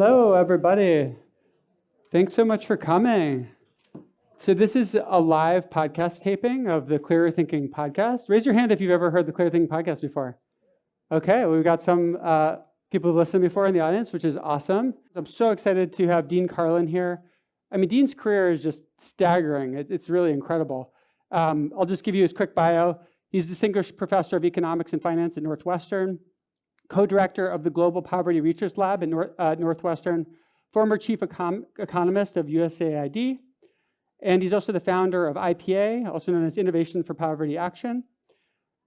Hello, everybody. Thanks so much for coming. So this is a live podcast taping of the Clearer Thinking podcast. Raise your hand if you've ever heard the Clearer Thinking podcast before. Okay, we've got some people who've listened before in the audience, which is awesome. I'm so excited to have Dean Karlan here. I mean, Dean's career is just staggering. It's really incredible. I'll just give you his quick bio. He's Distinguished Professor of Economics and Finance at Northwestern, co-director of the Global Poverty Research Lab at Northwestern, former chief economist of USAID, and he's also the founder of IPA, also known as Innovation for Poverty Action.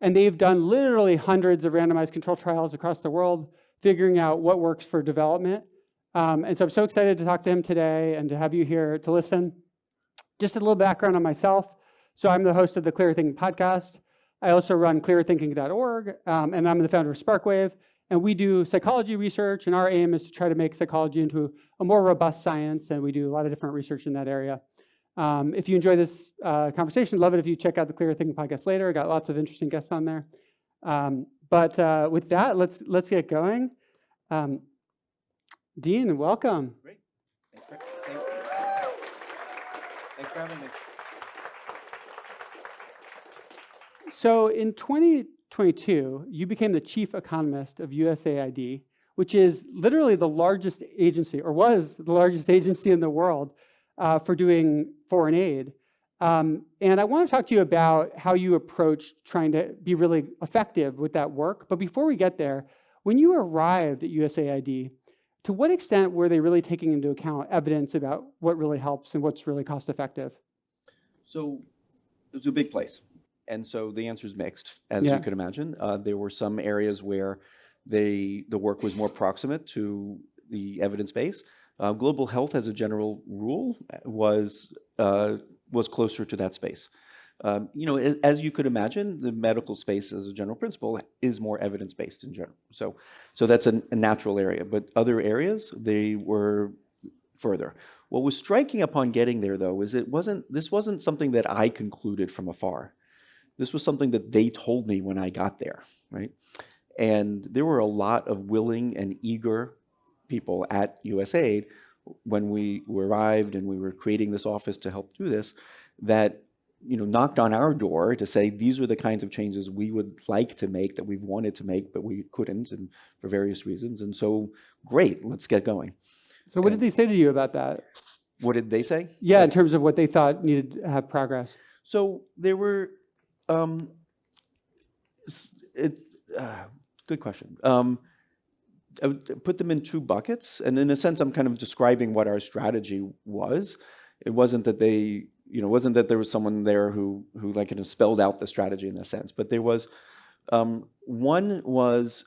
And they've done literally hundreds of randomized control trials across the world, figuring out what works for development. And so I'm so excited to talk to him today and to have you here to listen. Just a little background on myself. So I'm the host of the Clearer Thinking podcast. I also run clearerthinking.org, and I'm the founder of SparkWave. And we do psychology research, and our aim is to try to make psychology into a more robust science, and we do a lot of different research in that area. If you enjoy this conversation, love it if you check out the Clearer Thinking podcast later. Got lots of interesting guests on there. But with that, let's get going. Dean, welcome. Great. Thanks for having me. So in 2022, you became the chief economist of USAID, which is literally the largest agency, or was the largest agency in the world for doing foreign aid. And I want to talk to you about how you approach trying to be really effective with that work. But before we get there, when you arrived at USAID, to what extent were they really taking into account evidence about what really helps and what's really cost effective? So it was a big place. And so the answer is mixed, as you could imagine. There were some areas where the work was more proximate to the evidence base. Global health, as a general rule, was closer to that space. As you could imagine, the medical space, as a general principle, is more evidence-based in general. So that's a natural area. But other areas, they were further. What was striking upon getting there, though, is this wasn't something that I concluded from afar. This was something that they told me when I got there, right? And there were a lot of willing and eager people at USAID when we arrived and we were creating this office to help do this, that knocked on our door to say, these are the kinds of changes we would like to make, that we've wanted to make, but we couldn't, and for various reasons. And so, great, let's get going. So what did they say to you about that? What did they say? Yeah, in terms of what they thought needed to have progress. So there were, good question. I would put them in two buckets, and in a sense, I'm kind of describing what our strategy was. It wasn't that wasn't that there was someone there who like kind of spelled out the strategy in a sense, but there was one was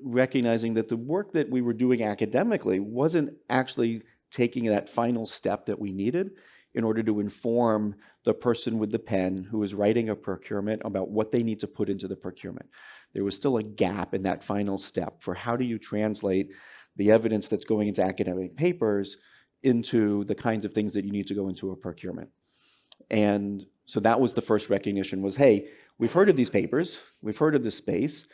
recognizing that the work that we were doing academically wasn't actually taking that final step that we needed in order to inform the person with the pen who is writing a procurement about what they need to put into the procurement. There was still a gap in that final step for how do you translate the evidence that's going into academic papers into the kinds of things that you need to go into a procurement. And so that was the first recognition was, hey, we've heard of these papers, we've heard of this space,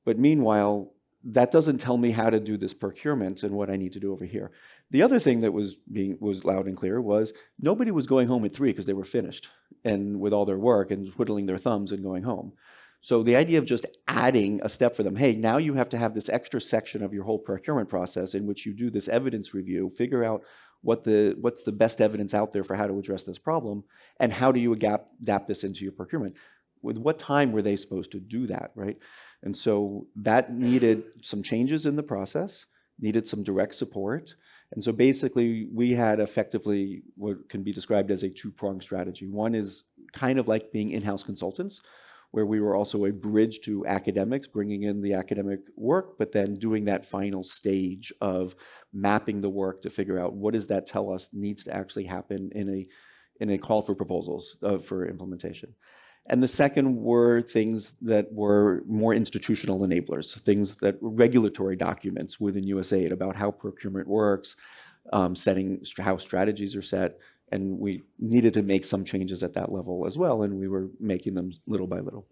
but meanwhile, that doesn't tell me how to do this procurement and what I need to do over here. The other thing that was loud and clear was nobody was going home at 3 because they were finished and with all their work and twiddling their thumbs and going home. So the idea of just adding a step for them, hey, now you have to have this extra section of your whole procurement process in which you do this evidence review, figure out what's the best evidence out there for how to address this problem, and how do you adapt this into your procurement. With what time were they supposed to do that, right? And so that needed some changes in the process, needed some direct support. And so basically we had effectively what can be described as a two-pronged strategy. One is kind of like being in-house consultants, where we were also a bridge to academics, bringing in the academic work, but then doing that final stage of mapping the work to figure out what does that tell us needs to actually happen in a call for proposals for implementation. And the second were things that were more institutional enablers, things that were regulatory documents within USAID about how procurement works, setting how strategies are set, and we needed to make some changes at that level as well, and we were making them little by little.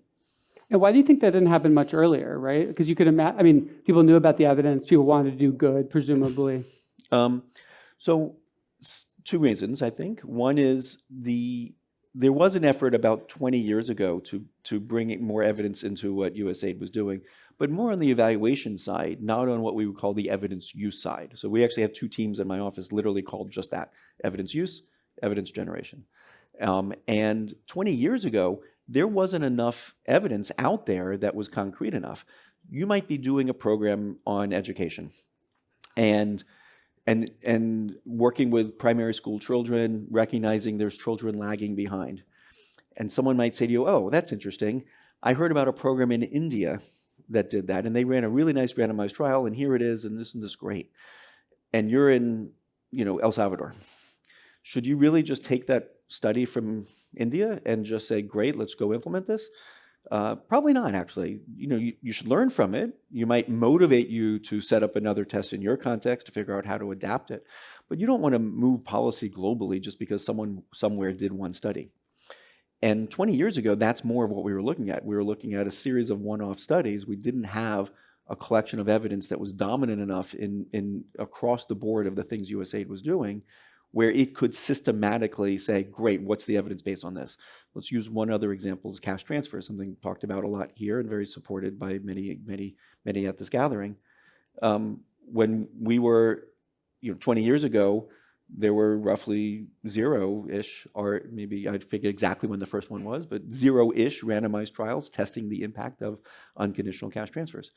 And why do you think that didn't happen much earlier, right? Because you could imagine, people knew about the evidence, people wanted to do good, presumably. So two reasons, I think. One is there was an effort about 20 years ago to bring more evidence into what USAID was doing, but more on the evaluation side, not on what we would call the evidence use side. So we actually have two teams in my office literally called just that: evidence use, evidence generation. And 20 years ago, there wasn't enough evidence out there that was concrete enough. You might be doing a program on education and working with primary school children, recognizing there's children lagging behind. And someone might say to you, oh, that's interesting. I heard about a program in India that did that, and they ran a really nice randomized trial, and here it is, and this great. And you're in, El Salvador. Should you really just take that study from India and just say, great, let's go implement this? Probably not, actually. You should learn from it. You might motivate you to set up another test in your context to figure out how to adapt it. But you don't want to move policy globally just because someone somewhere did one study. And 20 years ago, that's more of what we were looking at. We were looking at a series of one-off studies. We didn't have a collection of evidence that was dominant enough in across the board of the things USAID was doing, where it could systematically say, great, what's the evidence base on this? Let's use one other example, is cash transfer, something talked about a lot here and very supported by many at this gathering. When we were, 20 years ago, there were roughly zero-ish, or maybe I'd figure exactly when the first one was, but zero-ish randomized trials testing the impact of unconditional cash transfers.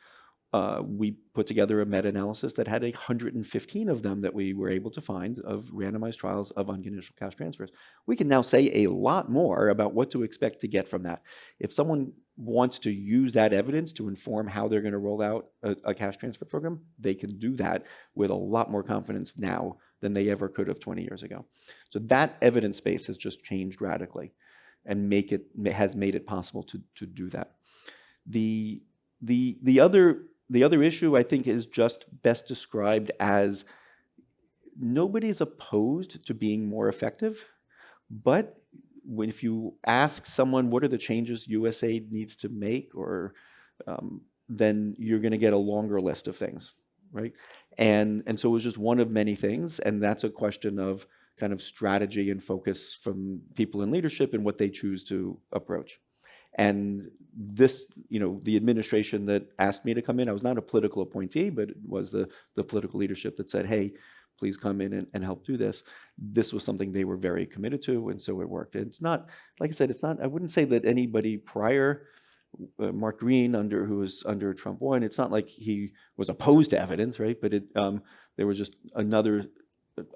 We put together a meta-analysis that had 115 of them that we were able to find of randomized trials of unconditional cash transfers. We can now say a lot more about what to expect to get from that. If someone wants to use that evidence to inform how they're going to roll out a cash transfer program, they can do that with a lot more confidence now than they ever could have 20 years ago. So that evidence base has just changed radically and has made it possible to do that. The other issue, I think, is just best described as nobody's opposed to being more effective, but if you ask someone what are the changes USAID needs to make, or then you're going to get a longer list of things, right? And so it was just one of many things, and that's a question of kind of strategy and focus from people in leadership and what they choose to approach. And this, the administration that asked me to come in, I was not a political appointee, but it was the political leadership that said, hey, please come in and help do this. This was something they were very committed to, and so it worked. It's not, like I said, I wouldn't say that anybody prior, Mark Green, who was under Trump 1, it's not like he was opposed to evidence, right? But there was just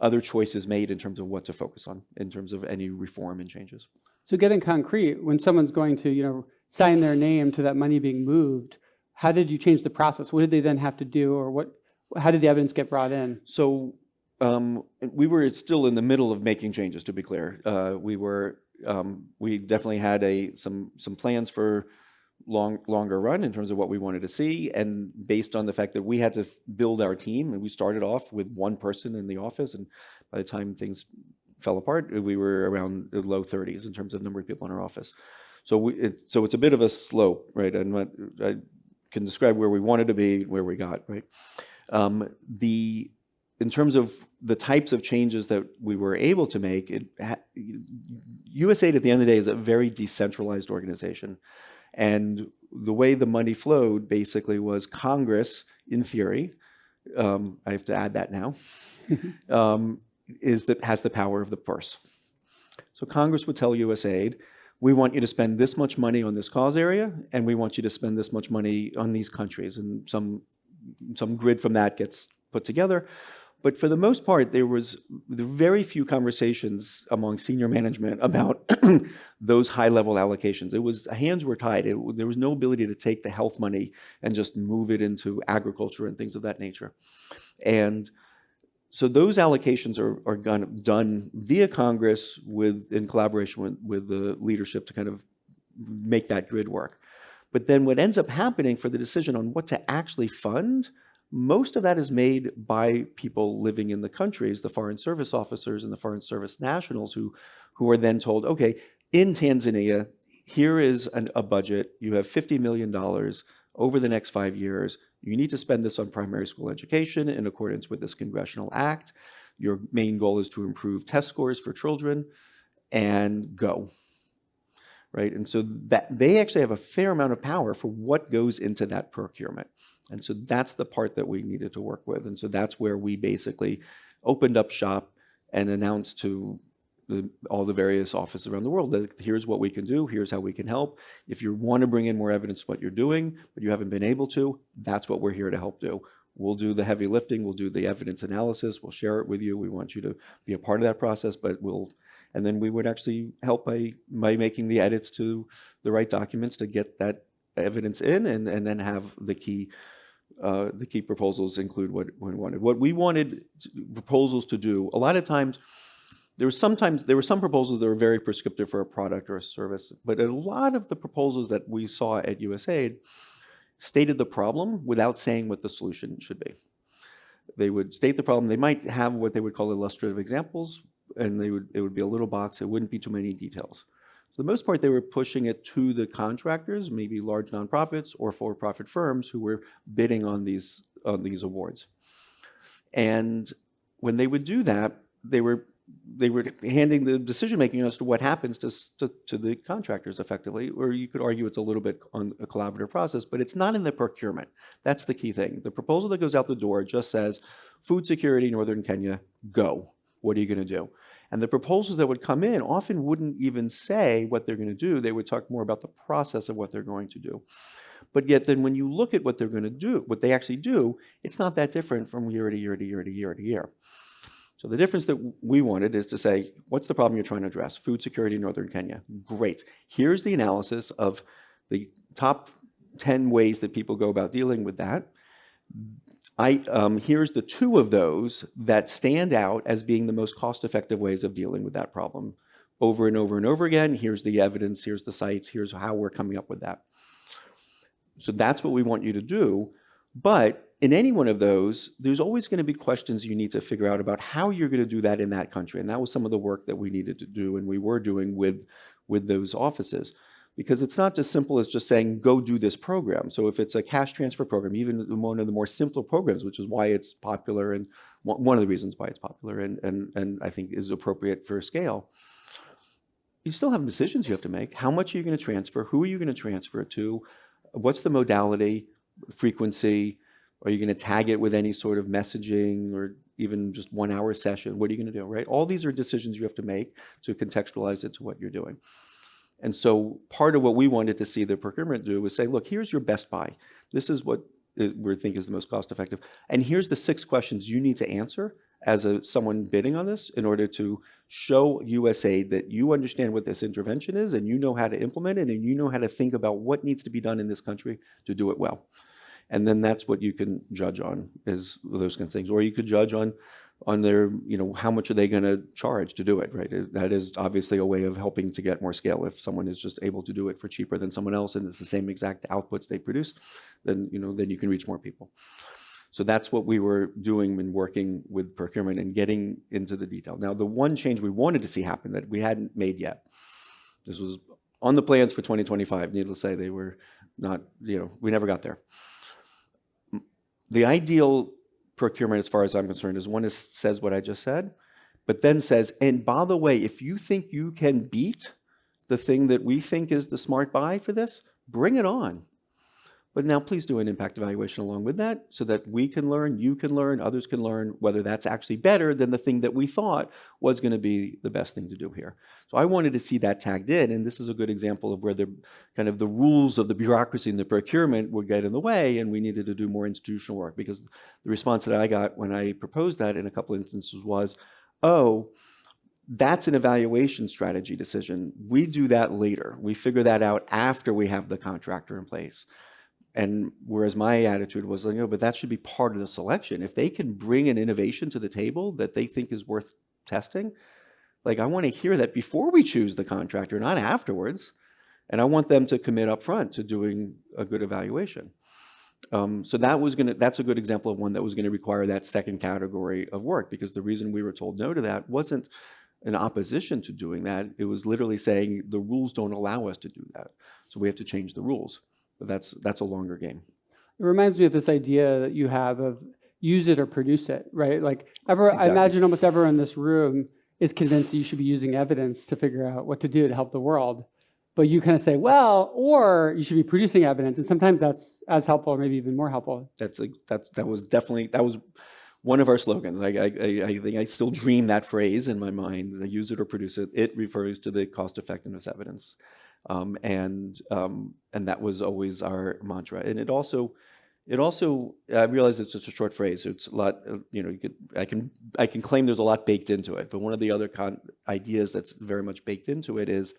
other choices made in terms of what to focus on, in terms of any reform and changes. So getting concrete, when someone's going to, sign their name to that money being moved, how did you change the process? What did they then have to do, or how did the evidence get brought in? So we were still in the middle of making changes, to be clear. We definitely had some plans for longer run in terms of what we wanted to see, and based on the fact that we had to build our team, and we started off with one person in the office, and by the time things fell apart, we were around the low 30s in terms of number of people in our office. So it's a bit of a slope, right? I can describe where we wanted to be, where we got, right? In terms of the types of changes that we were able to make, USAID at the end of the day is a very decentralized organization. And the way the money flowed basically was Congress, in theory, I have to add that now, has the power of the purse. So Congress would tell USAID, we want you to spend this much money on this cause area, and we want you to spend this much money on these countries, and some grid from that gets put together. But for the most part, there were very few conversations among senior management about those high-level allocations. Hands were tied. There was no ability to take the health money and just move it into agriculture and things of that nature. And so those allocations are done via Congress in collaboration with the leadership to kind of make that grid work. But then what ends up happening for the decision on what to actually fund, most of that is made by people living in the countries, the foreign service officers and the foreign service nationals who are then told, okay, in Tanzania, here is a budget. You have $50 million over the next 5 years. You need to spend this on primary school education in accordance with this congressional act. Your main goal is to improve test scores for children, and go. Right? And so that they actually have a fair amount of power for what goes into that procurement. And so that's the part that we needed to work with. And so that's where we basically opened up shop and announced to all the various offices around the world that here's what we can do, here's how we can help. If you want to bring in more evidence of what you're doing, but you haven't been able to, that's what we're here to help do. We'll do the heavy lifting, we'll do the evidence analysis, we'll share it with you. We want you to be a part of that process, but and then we would actually help by making the edits to the right documents to get that evidence in, and then have the key proposals include what we wanted. What we wanted proposals to do, a lot of times, there were some proposals that were very prescriptive for a product or a service, but a lot of the proposals that we saw at USAID stated the problem without saying what the solution should be. They would state the problem. They might have what they would call illustrative examples, and it would be a little box. It wouldn't be too many details. For the most part, they were pushing it to the contractors, maybe large nonprofits or for-profit firms who were bidding on these awards. And when they would do that, they were handing the decision-making as to what happens to the contractors effectively, or you could argue it's a little bit on a collaborative process, but it's not in the procurement. That's the key thing. The proposal that goes out the door just says, food security, Northern Kenya, go. What are you going to do? And the proposals that would come in often wouldn't even say what they're going to do. They would talk more about the process of what they're going to do. But yet then when you look at what they're going to do, what they actually do, it's not that different from year to year to year to year to year. So the difference that we wanted is to say, what's the problem you're trying to address? Food security in Northern Kenya. Great. Here's the analysis of the top 10 ways that people go about dealing with that. Here's the 2 of those that stand out as being the most cost-effective ways of dealing with that problem. Over and over and over again, here's the evidence, here's the sites, here's how we're coming up with that. So that's what we want you to do. But in any one of those, there's always going to be questions you need to figure out about how you're going to do that in that country. And that was some of the work that we needed to do and we were doing with those offices. Because it's not as simple as just saying, go do this program. So if it's a cash transfer program, even one of the more simpler programs, which is why it's popular and one of the reasons why it's popular and I think is appropriate for scale, you still have decisions you have to make. How much are you going to transfer? Who are you going to transfer it to? What's the modality, frequency? Are you going to tag it with any sort of messaging or even just 1 hour session? What are you going to do, right? All these are decisions you have to make to contextualize it to what you're doing. And so part of what we wanted to see the procurement do was say, look, here's your best buy. This is what we think is the most cost effective. And here's the 6 questions you need to answer as someone bidding on this in order to show USAID that you understand what this intervention is and you know how to implement it and you know how to think about what needs to be done in this country to do it well. And then that's what you can judge on, is those kinds of things. Or you could judge on their, how much are they going to charge to do it, right? That is obviously a way of helping to get more scale. If someone is just able to do it for cheaper than someone else and it's the same exact outputs they produce, then you can reach more people. So that's what we were doing when working with procurement and getting into the detail. Now, the one change we wanted to see happen that we hadn't made yet, this was on the plans for 2025. Needless to say, they were not, we never got there. The ideal procurement, as far as I'm concerned, is one that says what I just said, but then says, and by the way, if you think you can beat the thing that we think is the smart buy for this, bring it on. But now please do an impact evaluation along with that so that we can learn, you can learn, others can learn whether that's actually better than the thing that we thought was going to be the best thing to do here. So I wanted to see that tagged in, and this is a good example of where the rules of the bureaucracy and the procurement would get in the way, and we needed to do more institutional work, because the response that I got when I proposed that in a couple of instances was, oh, that's an evaluation strategy decision. We do that later. We figure that out after we have the contractor in place. And whereas my attitude was, but that should be part of the selection. If they can bring an innovation to the table that they think is worth testing, I want to hear that before we choose the contractor, not afterwards. And I want them to commit up front to doing a good evaluation. So that's a good example of one that was going to require that second category of work, because the reason we were told no to that wasn't an opposition to doing that. It was literally saying the rules don't allow us to do that. So we have to change the rules. But that's a longer game. It reminds me of this idea that you have of use it or produce it, right? Like I Exactly. imagine almost everyone in this room is convinced that you should be using evidence to figure out what to do to help the world. But you kind of say, well, or you should be producing evidence. And sometimes that's as helpful or maybe even more helpful. That was one of our slogans. I think I still dream that phrase in my mind, the use it or produce it. It refers to the cost effectiveness evidence. And that was always our mantra. And it also, I realize it's just a short phrase. So it's a lot, I can claim there's a lot baked into it, but one of the other ideas that's very much baked into it is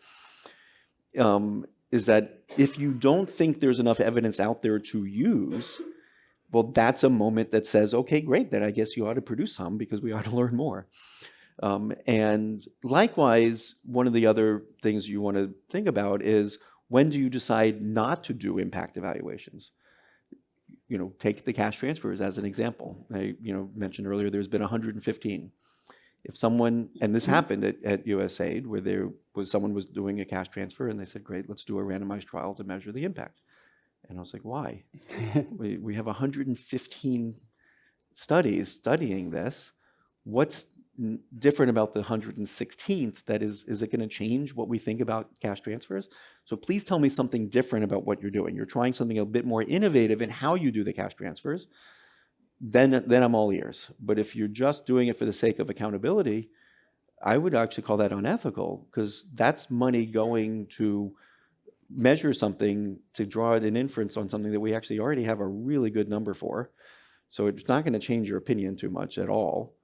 that if you don't think there's enough evidence out there to use, well, that's a moment that says, okay, great, then I guess you ought to produce some because we ought to learn more. And likewise, one of the other things you want to think about is when do you decide not to do impact evaluations? Take the cash transfers as an example. I mentioned earlier there's been 115. If someone, and this happened at USAID, where someone was doing a cash transfer and they said, great, let's do a randomized trial to measure the impact. And I was like, why? we have 115 studies studying this. What's different about the 116th? That is it going to change what we think about cash transfers? So please tell me something different about what you're doing. You're trying something a bit more innovative in how you do the cash transfers. Then I'm all ears. But if you're just doing it for the sake of accountability, I would actually call that unethical, because that's money going to measure something to draw an inference on something that we actually already have a really good number for. So it's not going to change your opinion too much at all.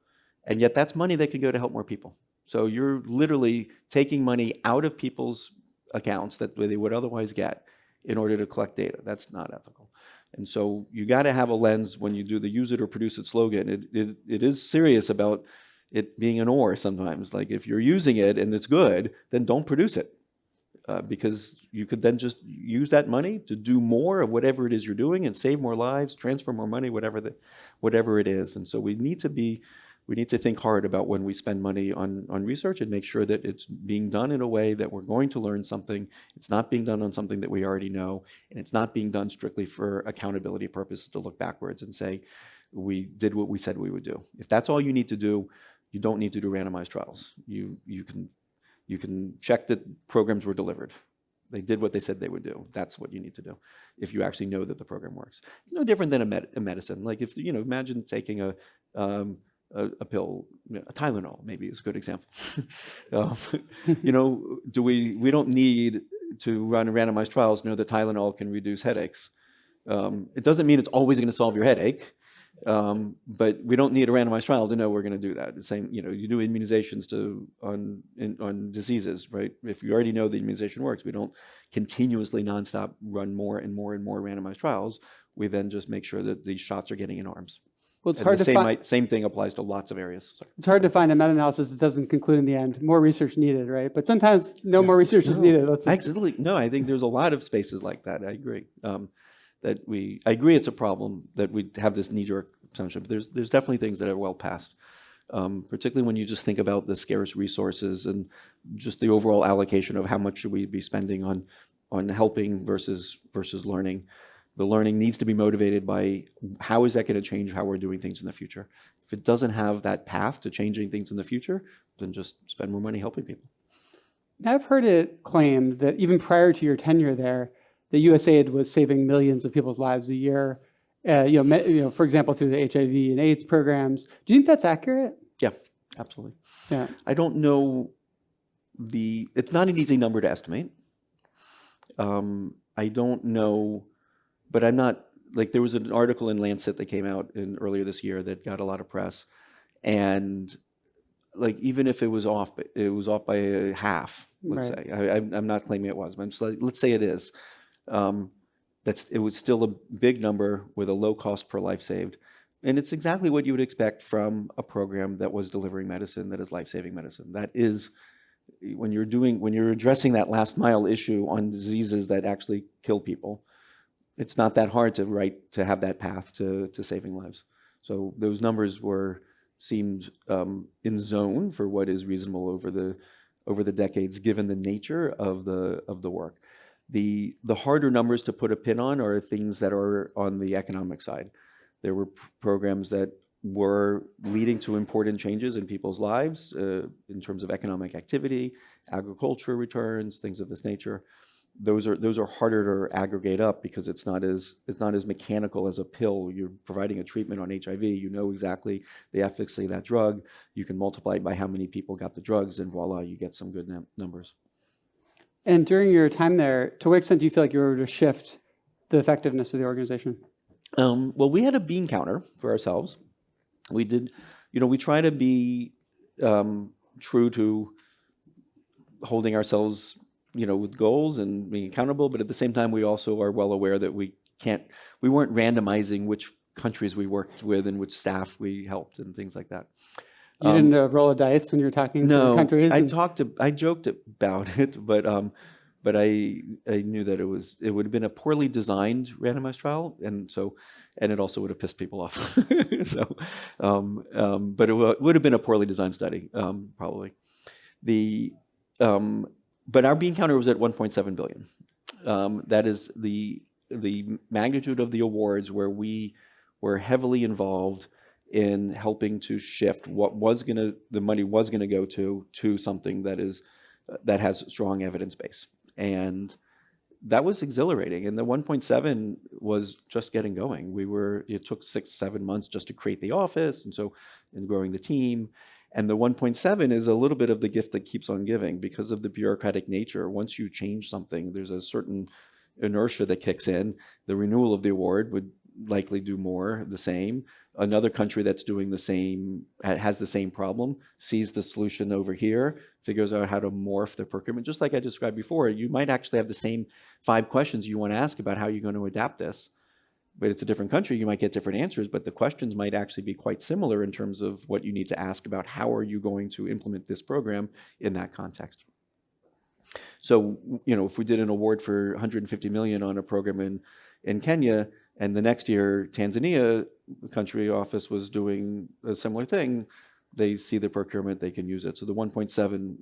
And yet that's money that could go to help more people. So you're literally taking money out of people's accounts that they would otherwise get in order to collect data. That's not ethical. And so you got to have a lens when you do the use it or produce it slogan. It is serious about it being an or sometimes. Like if you're using it and it's good, then don't produce it. Because you could then just use that money to do more of whatever it is you're doing and save more lives, transfer more money, whatever it is. And so we need to think hard about when we spend money on research and make sure that it's being done in a way that we're going to learn something. It's not being done on something that we already know, and it's not being done strictly for accountability purposes to look backwards and say, we did what we said we would do. If that's all you need to do, you don't need to do randomized trials. You can check that programs were delivered. They did what they said they would do. That's what you need to do if you actually know that the program works. It's no different than a medicine. Like if imagine taking a pill, a Tylenol maybe is a good example. We don't need to run randomized trials to know that Tylenol can reduce headaches. It doesn't mean it's always going to solve your headache. But we don't need a randomized trial to know we're going to do that. The same, you do immunizations on diseases, right? If you already know the immunization works, we don't continuously nonstop run more and more and more randomized trials. We then just make sure that these shots are getting in arms. Well, it's hard to find. Same thing applies to lots of areas. Sorry. It's hard to find a meta-analysis that doesn't conclude in the end. More research needed, right? But sometimes no more research is needed. Absolutely. No, I think there's a lot of spaces like that. I agree. I agree it's a problem that we have this knee-jerk assumption, but there's definitely things that are well past, particularly when you just think about the scarce resources and just the overall allocation of how much should we be spending on helping versus learning. The learning needs to be motivated by how is that going to change how we're doing things in the future. If it doesn't have that path to changing things in the future, then just spend more money helping people. I've heard it claimed that even prior to your tenure there, the USAID was saving millions of people's lives a year, for example, through the HIV and AIDS programs. Do you think that's accurate? Yeah, absolutely. Yeah. I don't know it's not an easy number to estimate. I don't know, but I'm not, there was an article in Lancet that came out earlier this year that got a lot of press. And even if it was off by a half, let's say. I'm not claiming it was, but I'm just let's say it is. It was still a big number with a low cost per life saved. And it's exactly what you would expect from a program that was delivering medicine that is life-saving medicine. That is, when you're addressing that last mile issue on diseases that actually kill people, it's not that hard to have that path to saving lives. So those numbers seemed in zone for what is reasonable over the decades, given the nature of the work. The harder numbers to put a pin on are things that are on the economic side. There were programs that were leading to important changes in people's lives in terms of economic activity, agriculture returns, things of this nature. Those are harder to aggregate up because it's not as mechanical as a pill. You're providing a treatment on HIV. You know exactly the efficacy of that drug. You can multiply it by how many people got the drugs, and voila, you get some good numbers. And during your time there, to what extent do you feel like you were able to shift the effectiveness of the organization? Well, we had a bean counter for ourselves. We did, we try to be true to holding ourselves, with goals and being accountable, but at the same time, we also are well aware that we weren't randomizing which countries we worked with and which staff we helped and things like that. You didn't roll a dice when you were talking to countries? I joked about it, but I knew that it would have been a poorly designed randomized trial, and it also would have pissed people off. But it would have been a poorly designed study, probably. But our bean counter was at 1.7 billion. That is the magnitude of the awards where we were heavily involved in helping to shift what the money was gonna go to something that has strong evidence base. And that was exhilarating. And the 1.7 was just getting going. It took 6-7 months just to create the office and growing the team. And the 1.7 is a little bit of the gift that keeps on giving because of the bureaucratic nature. Once you change something, there's a certain inertia that kicks in. The renewal of the award would likely do more the same. Another country that's doing the same, has the same problem, sees the solution over here, figures out how to morph the procurement. Just like I described before, you might actually have the same 5 questions you want to ask about how you're going to adapt this. But it's a different country, you might get different answers, but the questions might actually be quite similar in terms of what you need to ask about how are you going to implement this program in that context. So, if we did an award for 150 million on a program in Kenya, and the next year Tanzania country office was doing a similar thing, they see the procurement, they can use it. So the 1.7,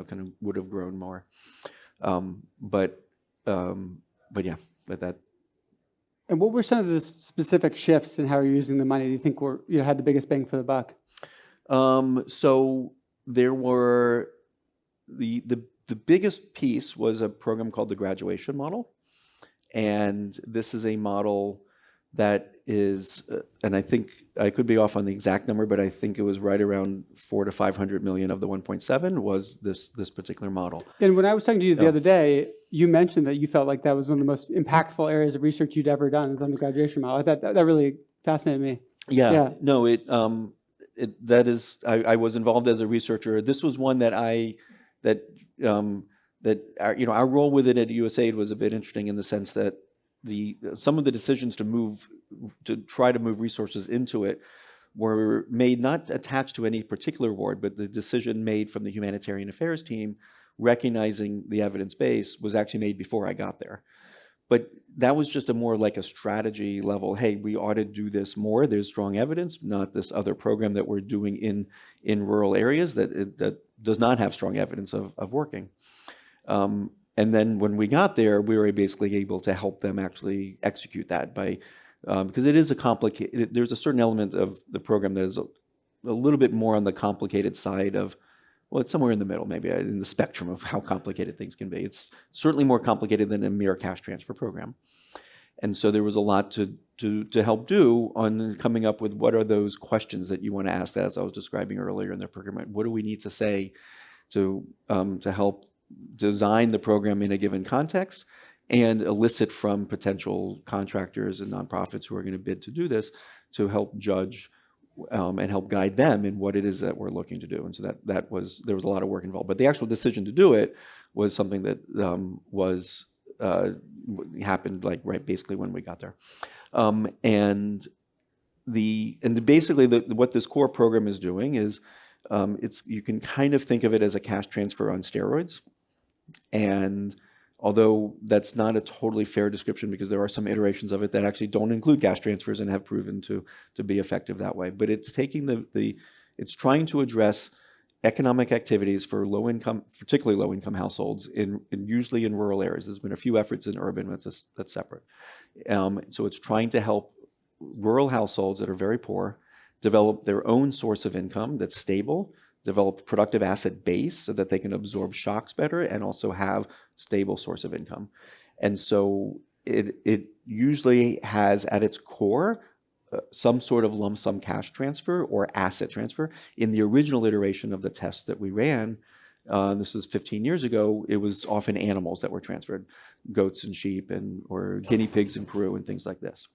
kind of would have grown more. But that. And what were some of the specific shifts in how you're using the money? Do you think had the biggest bang for the buck? So there were the biggest piece was a program called the graduation model. And this is a model that is, and I think I could be off on the exact number, but I think it was right around 400 to 500 million of the 1.7 was this particular model. And when I was talking to you the other day, you mentioned that you felt like that was one of the most impactful areas of research you'd ever done on the graduation model. I thought that really fascinated me. Yeah. No, I was involved as a researcher. This was one that our role with it at USAID was a bit interesting in the sense that some of the decisions to try to move resources into it were made not attached to any particular award, but the decision made from the humanitarian affairs team, recognizing the evidence base, was actually made before I got there. But that was just more like a strategy level. Hey, we ought to do this more. There's strong evidence, not this other program that we're doing in rural areas that does not have strong evidence of working. And then when we got there, we were basically able to help them actually execute that because it is there's a certain element of the program that is a little bit more on the complicated side of, well, it's somewhere in the middle, maybe in the spectrum of how complicated things can be. It's certainly more complicated than a mere cash transfer program. And so there was a lot to help do on coming up with what are those questions that you want to ask, as I was describing earlier in the procurement. What do we need to say to help design the program in a given context and elicit from potential contractors and nonprofits who are going to bid to do this to help judge and help guide them in what it is that we're looking to do. And so there was a lot of work involved. But the actual decision to do it was something that happened basically when we got there. And basically what this core program is doing is you can kind of think of it as a cash transfer on steroids. And although that's not a totally fair description because there are some iterations of it that actually don't include cash transfers and have proven to be effective that way. But it's taking it's trying to address economic activities for low income, particularly low income households usually in rural areas. There's been a few efforts in urban, but that's separate. So it's trying to help rural households that are very poor develop their own source of income that's stable, develop productive asset base so that they can absorb shocks better and also have stable source of income. And so it usually has at its core some sort of lump sum cash transfer or asset transfer. In the original iteration of the test that we ran, this was 15 years ago, it was often animals that were transferred, goats and sheep or guinea pigs in Peru and things like this.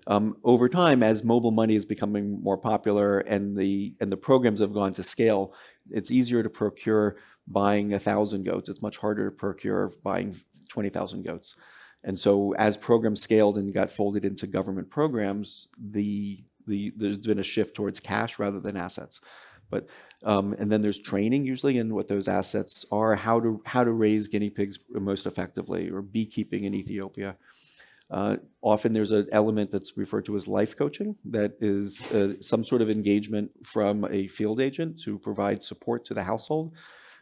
Over time, as mobile money is becoming more popular and the programs have gone to scale, it's easier to procure buying 1,000 goats. It's much harder to procure buying 20,000 goats. And so as programs scaled and got folded into government programs, there's been a shift towards cash rather than assets. But and then there's training usually in what those assets are, how to raise guinea pigs most effectively, or beekeeping in Ethiopia. Often there's an element that's referred to as life coaching, that is some sort of engagement from a field agent to provide support to the household.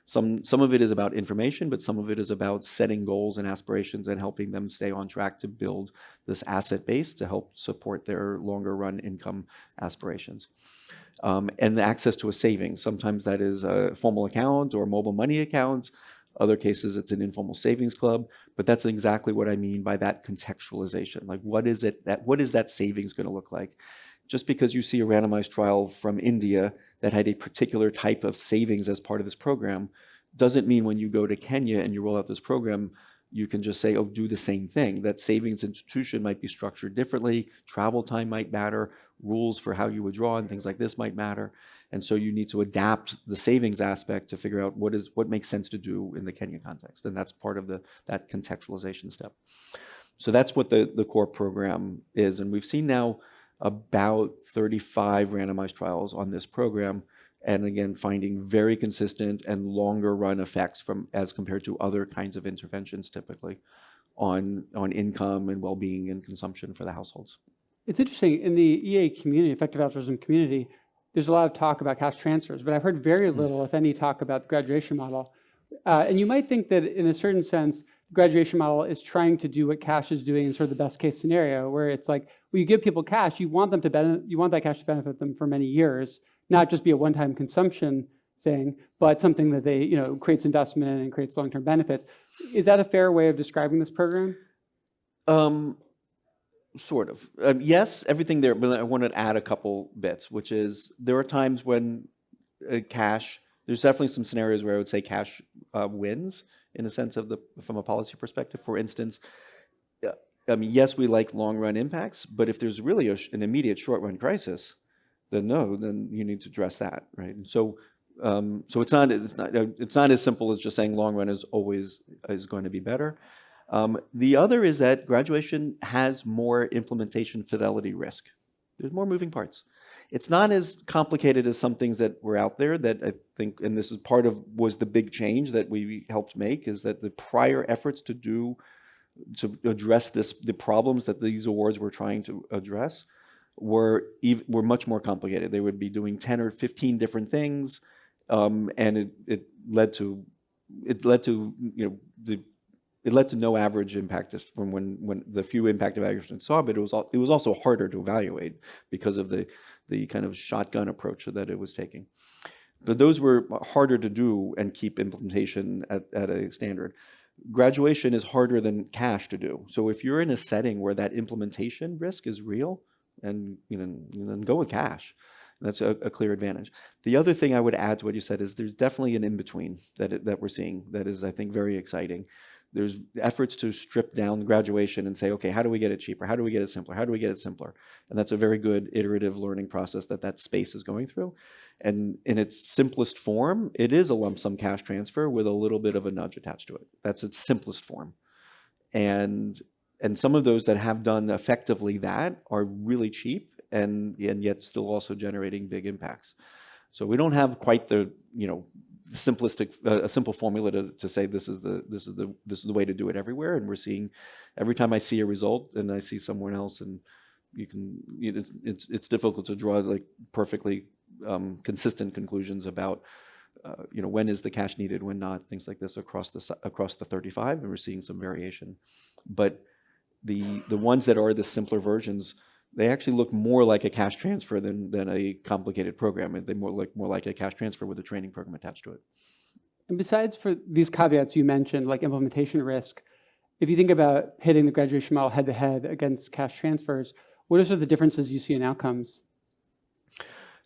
Some of it is about information, but some of it is about setting goals and aspirations and helping them stay on track to build this asset base to help support their longer run income aspirations. And the access to a savings. Sometimes that is a formal account or mobile money account. Other cases, it's an informal savings club. But that's exactly what I mean by that contextualization. Like, what is that savings going to look like? Just because you see a randomized trial from India that had a particular type of savings as part of this program doesn't mean when you go to Kenya and you roll out this program, you can just say, oh, do the same thing. That savings institution might be structured differently. Travel time might matter. Rules for how you withdraw and things like this might matter. And so you need to adapt the savings aspect to figure out what makes sense to do in the Kenya context. And that's part of that contextualization step. So that's what the core program is. And we've seen now about 35 randomized trials on this program, and again, finding very consistent and longer run effects as compared to other kinds of interventions typically on income and well-being and consumption for the households. It's interesting, in the EA community, effective altruism community, there's a lot of talk about cash transfers, but I've heard very little, if any, talk about the graduation model. And you might think that in a certain sense, the graduation model is trying to do what cash is doing in sort of the best case scenario, where it's like, well, you give people cash, you want that cash to benefit them for many years, not just be a one-time consumption thing, but something that they, creates investment and creates long-term benefits. Is that a fair way of describing this program? Sort of. Yes, everything there, but I want to add a couple bits, which is there are times when cash, there's definitely some scenarios where I would say cash wins in a sense from a policy perspective. For instance, yes, we like long-run impacts, but if there's really an immediate short-run crisis, then you need to address that, right? And so it's not as simple as just saying long-run is always going to be better. The other is that graduation has more implementation fidelity risk. There's more moving parts. It's not as complicated as some things that were out there that I think, and this is was the big change that we helped make, is that the prior efforts to address the problems that these awards were trying to address were much more complicated. They would be doing 10 or 15 different things, and it led to no average impact from when the few impact evaluations saw, but it was also harder to evaluate because of the kind of shotgun approach that it was taking. But those were harder to do and keep implementation at a standard. Graduation is harder than cash to do. So if you're in a setting where that implementation risk is real, and then go with cash. That's a clear advantage. The other thing I would add to what you said is there's definitely an in-between that we're seeing that is, I think, very exciting. There's efforts to strip down graduation and say, okay, how do we get it cheaper? How do we get it simpler? How do we get it simpler? And that's a very good iterative learning process that space is going through. And in its simplest form, it is a lump sum cash transfer with a little bit of a nudge attached to it. That's its simplest form. And some of those that have done effectively that are really cheap and yet still also generating big impacts. So we don't have quite the simplistic a simple formula to say this is the way to do it everywhere. And we're seeing every time I see a result and I see someone else, and it's difficult to draw like perfectly consistent conclusions about when is the cash needed, when not, things like this across the 35, and we're seeing some variation. But the ones that are the simpler versions, they actually look more like a cash transfer than a complicated program. They more like a cash transfer with a training program attached to it. And besides for these caveats you mentioned, like implementation risk, if you think about pitting the graduation model head to head against cash transfers, what are sort of the differences you see in outcomes?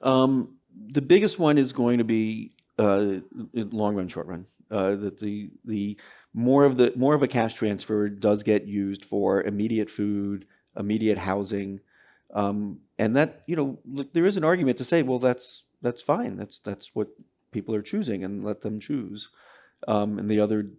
The biggest one is going to be long run, short run. That the more of a cash transfer does get used for immediate food, immediate housing, and that look, there is an argument to say, well, that's fine. That's what people are choosing, and let them choose. And the other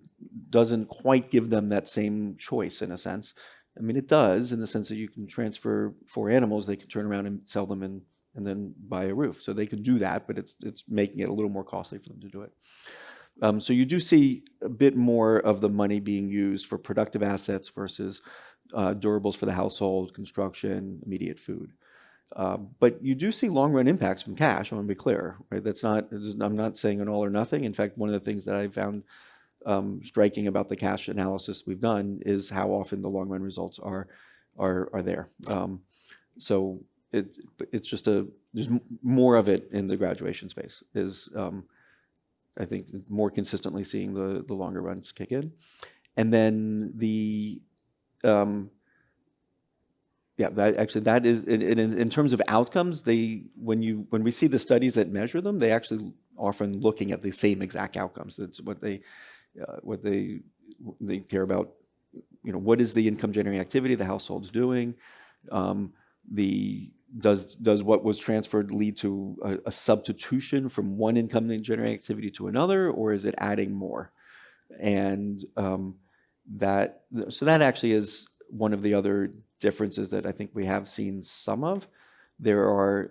doesn't quite give them that same choice in a sense. I mean, it does in the sense that you can transfer 4 animals, they can turn around and sell them and then buy a roof. So they could do that, but it's making it a little more costly for them to do it. So you do see a bit more of the money being used for productive assets versus durables for the household, construction, immediate food. But you do see long-run impacts from cash. I want to be clear, right? I'm not saying an all or nothing. In fact, one of the things that I found striking about the cash analysis we've done is how often the long-run results are there. So it's just there's more of it in the graduation space. I think more consistently seeing the longer runs kick in, and then that is in terms of outcomes. When we see the studies that measure them, they actually often looking at the same exact outcomes. That's what they care about. What is the income generating activity the household's doing? Does what was transferred lead to a substitution from one income generating activity to another, or is it adding more? And that actually is one of the other differences that I think we have seen some of. There are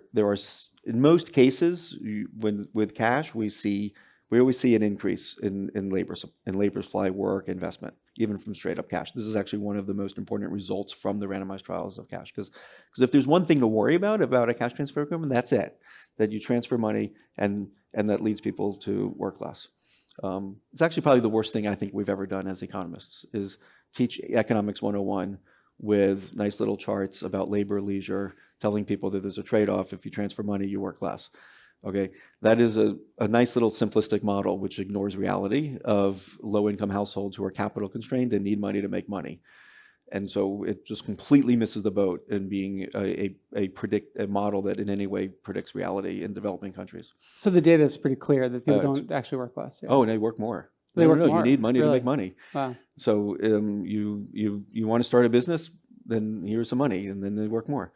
in most cases with cash we always see an increase in labor supply, work, investment, even from straight up cash. This is actually one of the most important results from the randomized trials of cash, because if there's one thing to worry about a cash transfer program, that's it, that you transfer money and that leads people to work less. It's actually probably the worst thing I think we've ever done as economists is teach economics 101 with nice little charts about labor, leisure, telling people that there's a trade-off. If you transfer money, you work less. Okay, that is a nice little simplistic model which ignores reality of low-income households who are capital constrained and need money to make money. And so it just completely misses the boat in being a model that in any way predicts reality in developing countries. So the data is pretty clear that people don't actually work less. Yeah. Oh, and they work more. They work more. You need money to make money. Wow. So you want to start a business, then here's some money, and then they work more.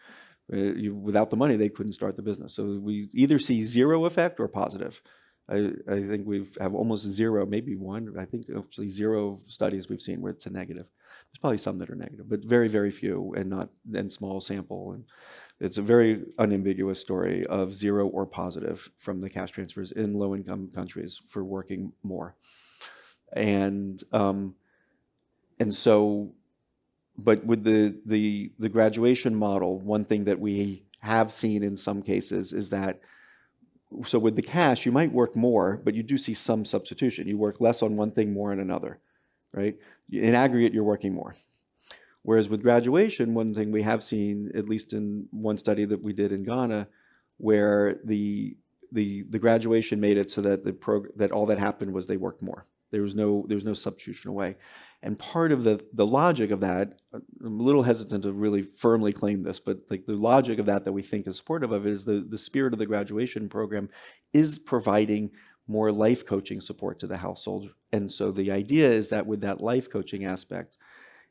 Without the money, they couldn't start the business. So we either see zero effect or positive. I think we have almost zero, maybe one. I think actually 0 studies we've seen where it's a negative. There's probably some that are negative, but very, very few, and small sample. And it's a very unambiguous story of 0 or positive from the cash transfers in low-income countries for working more. And so. But with the graduation model, one thing that we have seen in some cases is that, so with the cash, you might work more, but you do see some substitution. You work less on one thing, more on another, right? In aggregate, you're working more. Whereas with graduation, one thing we have seen, at least in one study that we did in Ghana, where the graduation made it so that that all that happened was they worked more. There was no substitution away. And part of the logic of that, I'm a little hesitant to really firmly claim this, but like the logic of that we think is supportive of is the spirit of the graduation program is providing more life coaching support to the household. And so the idea is that with that life coaching aspect,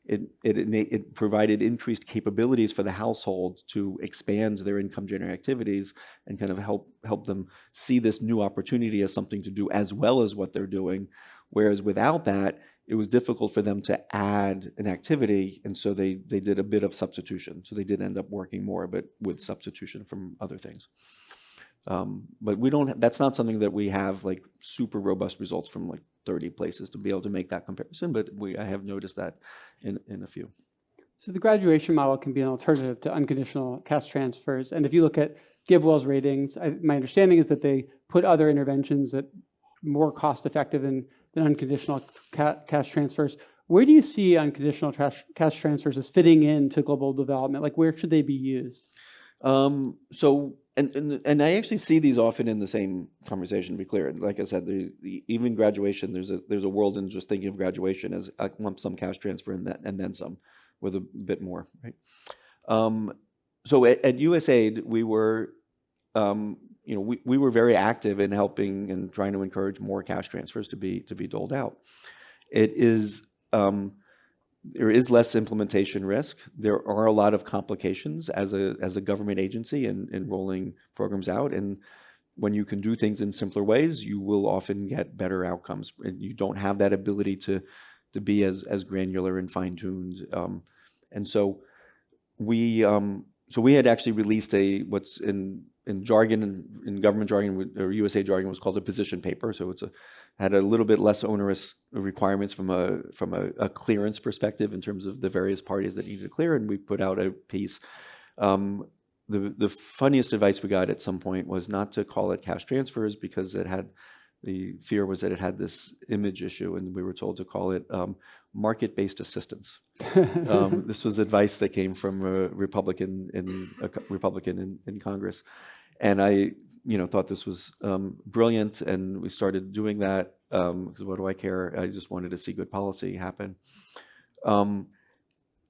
it provided increased capabilities for the household to expand their income generating activities and kind of help them see this new opportunity as something to do as well as what they're doing. Whereas without that, it was difficult for them to add an activity, and so they did a bit of substitution. So they did end up working more, but with substitution from other things. But we don't. That's not something that we have like super robust results from like 30 places to be able to make that comparison. But I have noticed that in a few. So the graduation model can be an alternative to unconditional cash transfers. And if you look at GiveWell's ratings, my understanding is that they put other interventions that more cost effective than unconditional cash transfers. Where do you see unconditional cash transfers as fitting into global development? Like, where should they be used? And I actually see these often in the same conversation, to be clear. Like I said, even graduation, there's a world in just thinking of graduation as a lump sum cash transfer and then some, with a bit more, right? So at USAID, we were, we were very active in helping and trying to encourage more cash transfers to be doled out. It is there is less implementation risk. There are a lot of complications as a government agency in rolling programs out. And when you can do things in simpler ways, you will often get better outcomes. And you don't have that ability to be as granular and fine-tuned. And so we had actually released what's in jargon, in government jargon or USA jargon, was called a position paper. So had a little bit less onerous requirements from a clearance perspective in terms of the various parties that needed to clear, and we put out a piece. The funniest advice we got at some point was not to call it cash transfers because the fear was that it had this image issue, and we were told to call it market-based assistance. This was advice that came from a Republican in Congress, and I thought this was brilliant, and we started doing that because what do I care? I just wanted to see good policy happen.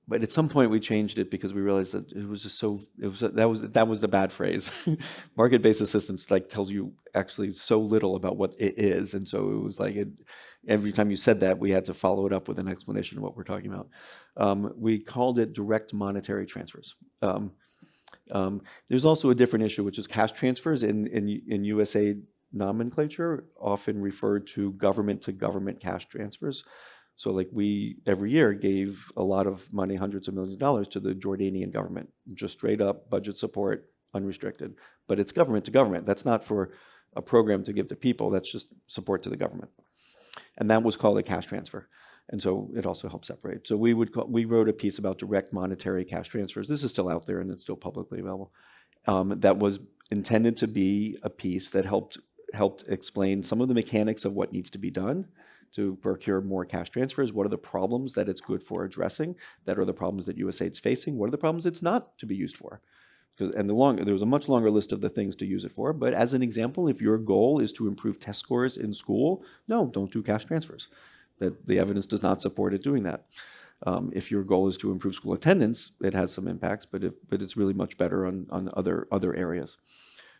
But at some point we changed it because we realized that it was just that was the bad phrase. Market-based assistance tells you actually so little about what it is, and so it was every time you said that, we had to follow it up with an explanation of what we're talking about. We called it direct monetary transfers. There's also a different issue, which is cash transfers in USAID nomenclature often referred to government cash transfers. So we every year gave a lot of money, hundreds of millions of dollars, to the Jordanian government, just straight up budget support, unrestricted. But it's government to government. That's not for a program to give to people. That's just support to the government. And that was called a cash transfer. And so it also helped separate. So we wrote a piece about direct monetary cash transfers. This is still out there and it's still publicly available. That was intended to be a piece that helped explain some of the mechanics of what needs to be done to procure more cash transfers. What are the problems that it's good for addressing? That are the problems that USAID's facing? What are the problems it's not to be used for? And there was a much longer list of the things to use it for. But as an example, if your goal is to improve test scores in school, no, don't do cash transfers. That the evidence does not support it doing that. If your goal is to improve school attendance, it has some impacts, but it's really much better on other areas.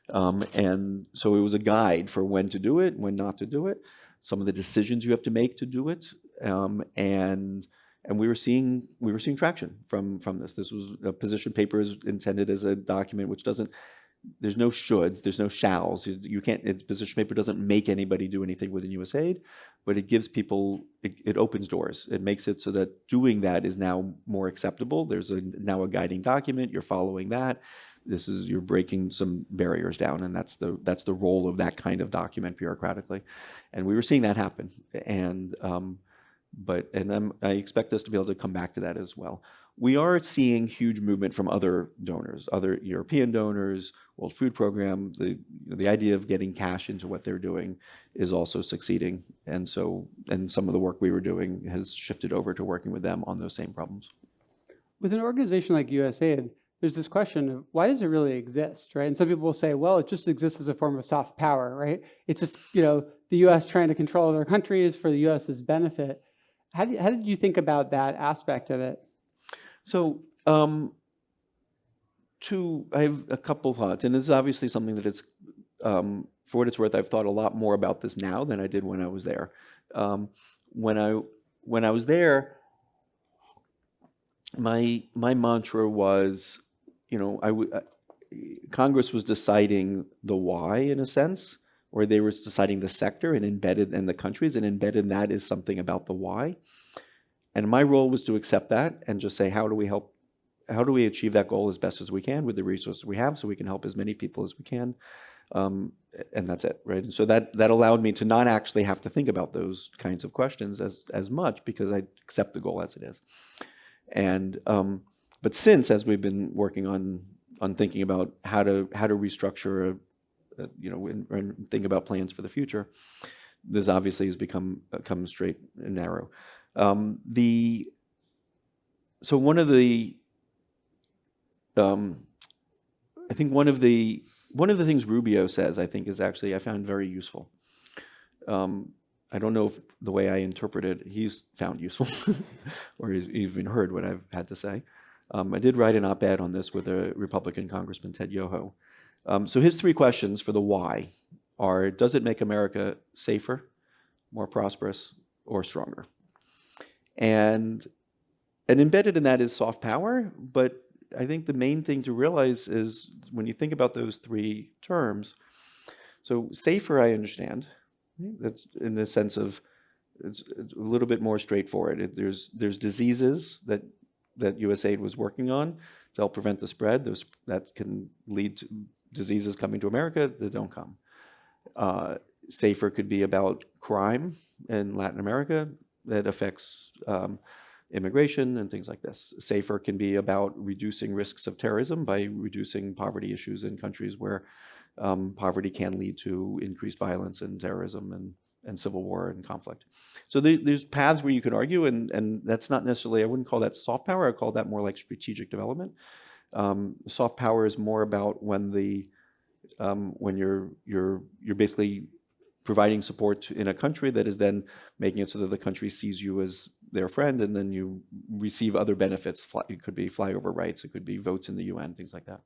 And so it was a guide for when to do it, when not to do it, some of the decisions you have to make to do it, and we were seeing traction from this. This was a position paper is intended as a document which doesn't. There's no shoulds, there's no shalls. You can't. Position paper doesn't make anybody do anything within USAID, but it gives people. It opens doors. It makes it so that doing that is now more acceptable. There's now a guiding document. You're following that. You're breaking some barriers down, and that's the role of that kind of document bureaucratically, and we were seeing that happen. And I expect us to be able to come back to that as well. We are seeing huge movement from other donors, other European donors, World Food Program. The idea of getting cash into what they're doing is also succeeding, and some of the work we were doing has shifted over to working with them on those same problems. With an organization like USAID, there's this question of why does it really exist, right? And some people will say, well, it just exists as a form of soft power, right? It's just the U.S. trying to control other countries for the U.S.'s benefit. How did you think about that aspect of it? So, I have a couple thoughts, and it's obviously something that it's, for what it's worth, I've thought a lot more about this now than I did when I was there. When I was there, my mantra was, Congress was deciding the why in a sense, or they were deciding the sector and embedded in the countries, and embedded in that is something about the why. And my role was to accept that and just say, how do we achieve that goal as best as we can with the resources we have so we can help as many people as we can? And that's it, right? And so that allowed me to not actually have to think about those kinds of questions as much because I accept the goal as it is. And but since, as we've been working on thinking about how to restructure and think about plans for the future, this obviously has become straight and narrow. So one of the I think one of the things Rubio says, I think, is actually I found very useful. I don't know if the way I interpret it, he's found useful, or he's even heard what I've had to say. I did write an op-ed on this with a Republican Congressman, Ted Yoho. So his 3 questions for the why are: does it make America safer, more prosperous, or stronger? And embedded in that is soft power, but I think the main thing to realize is when you think about those 3 terms, so safer, I understand. That's in the sense of it's a little bit more straightforward. There's diseases that USAID was working on to help prevent the spread. That can lead to diseases coming to America that don't come. Safer could be about crime in Latin America that affects immigration and things like this. Safer can be about reducing risks of terrorism by reducing poverty issues in countries where poverty can lead to increased violence and terrorism and civil war and conflict. So there's paths where you could argue, and that's not necessarily, I wouldn't call that soft power, I call that more like strategic development. Soft power is more about when you're basically providing support in a country that is then making it so that the country sees you as their friend, and then you receive other benefits. It could be flyover rights, it could be votes in the UN, things like that.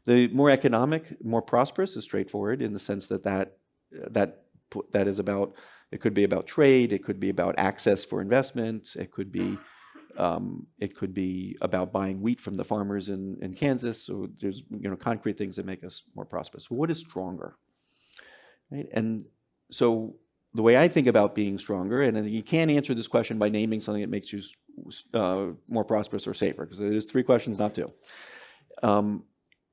The more economic, more prosperous is straightforward in the sense that is about, it could be about trade, it could be about access for investment, it could be about buying wheat from the farmers in Kansas. So there's concrete things that make us more prosperous. Well, what is stronger? Right? And so the way I think about being stronger, and you can't answer this question by naming something that makes you more prosperous or safer, because there's 3 questions, not 2.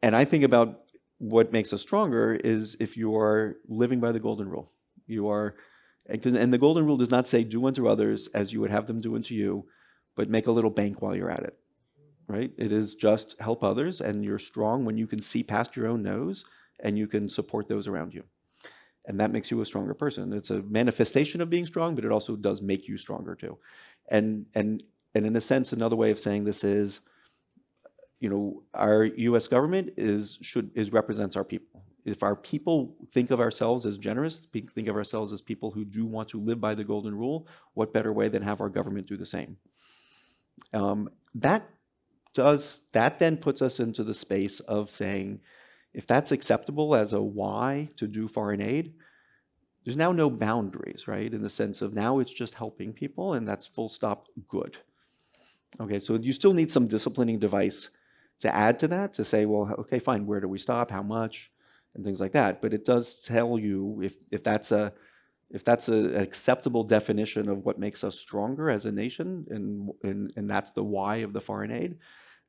And I think about what makes us stronger is if you are living by the golden rule. And the golden rule does not say do unto others as you would have them do unto you, but make a little bank while you're at it, right? It is just help others, and you're strong when you can see past your own nose and you can support those around you. And that makes you a stronger person. It's a manifestation of being strong, but it also does make you stronger too. And in a sense, another way of saying this is, our U.S. government represents our people. If our people think of ourselves as generous, think of ourselves as people who do want to live by the golden rule, what better way than have our government do the same? That then puts us into the space of saying, if that's acceptable as a why to do foreign aid, there's now no boundaries, right? In the sense of now it's just helping people, and that's full stop good. Okay, so you still need some disciplining device to add to that, to say, well, okay, fine, where do we stop, how much, and things like that. But it does tell you if that's an acceptable definition of what makes us stronger as a nation, and that's the why of the foreign aid,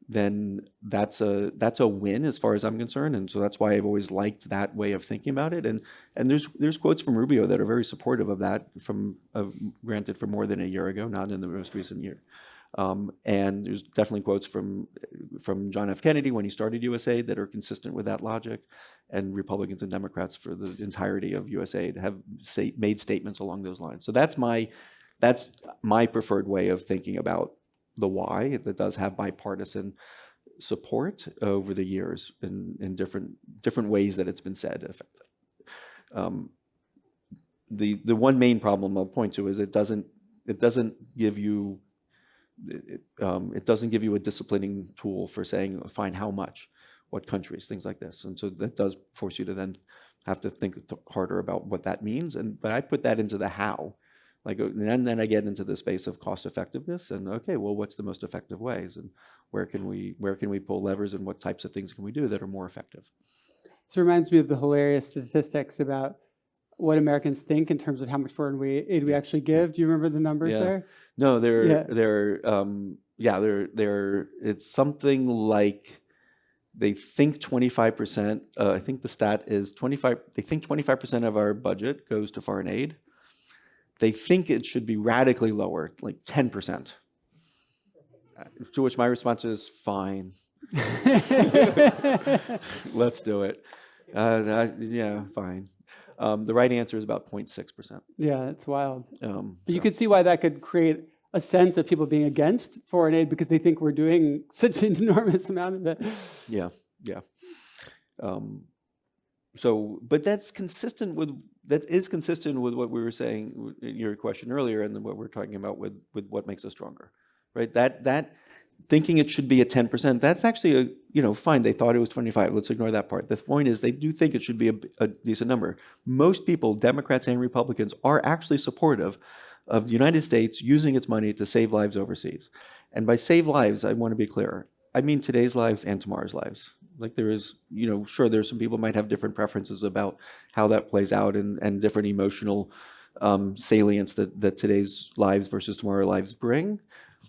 then that's a win as far as I'm concerned. And so that's why I've always liked that way of thinking about it. And there's quotes from Rubio that are very supportive of that, granted from more than a year ago, not in the most recent year. And there's definitely quotes from John F. Kennedy when he started USAID that are consistent with that logic, and Republicans and Democrats for the entirety of USAID have made statements along those lines. So that's my preferred way of thinking about the why. That does have bipartisan support over the years in different ways that it's been said. The one main problem I'll point to is it doesn't give you a disciplining tool for saying, fine, how much, what countries, things like this. And so that does force you to then have to think harder about what that means. But I put that into the how. And then I get into the space of cost effectiveness and, okay, well, what's the most effective ways, and where can we pull levers, and what types of things can we do that are more effective? This reminds me of the hilarious statistics about what Americans think in terms of how much foreign aid we actually give. Do you remember the numbers there? No, it's something like they think 25%. I think the stat is 25. They think 25% of our budget goes to foreign aid. They think it should be radically lower, like 10%. To which my response is, fine. Let's do it. Yeah, fine. The right answer is about 0.6%. Yeah, it's wild. But you So- could see why that could create a sense of people being against foreign aid because they think we're doing such an enormous amount of it. Yeah, yeah. But that is consistent with what we were saying in your question earlier, and then what we're talking about with what makes us stronger, right? That thinking it should be at 10%, that's actually fine. They thought it was 25. Let's ignore that part. The point is they do think it should be a decent number. Most people, Democrats and Republicans, are actually supportive of the United States using its money to save lives overseas. And by save lives, I want to be clear. I mean today's lives and tomorrow's lives. Like there is, sure, there's some people might have different preferences about how that plays out and different emotional salience that today's lives versus tomorrow's lives bring.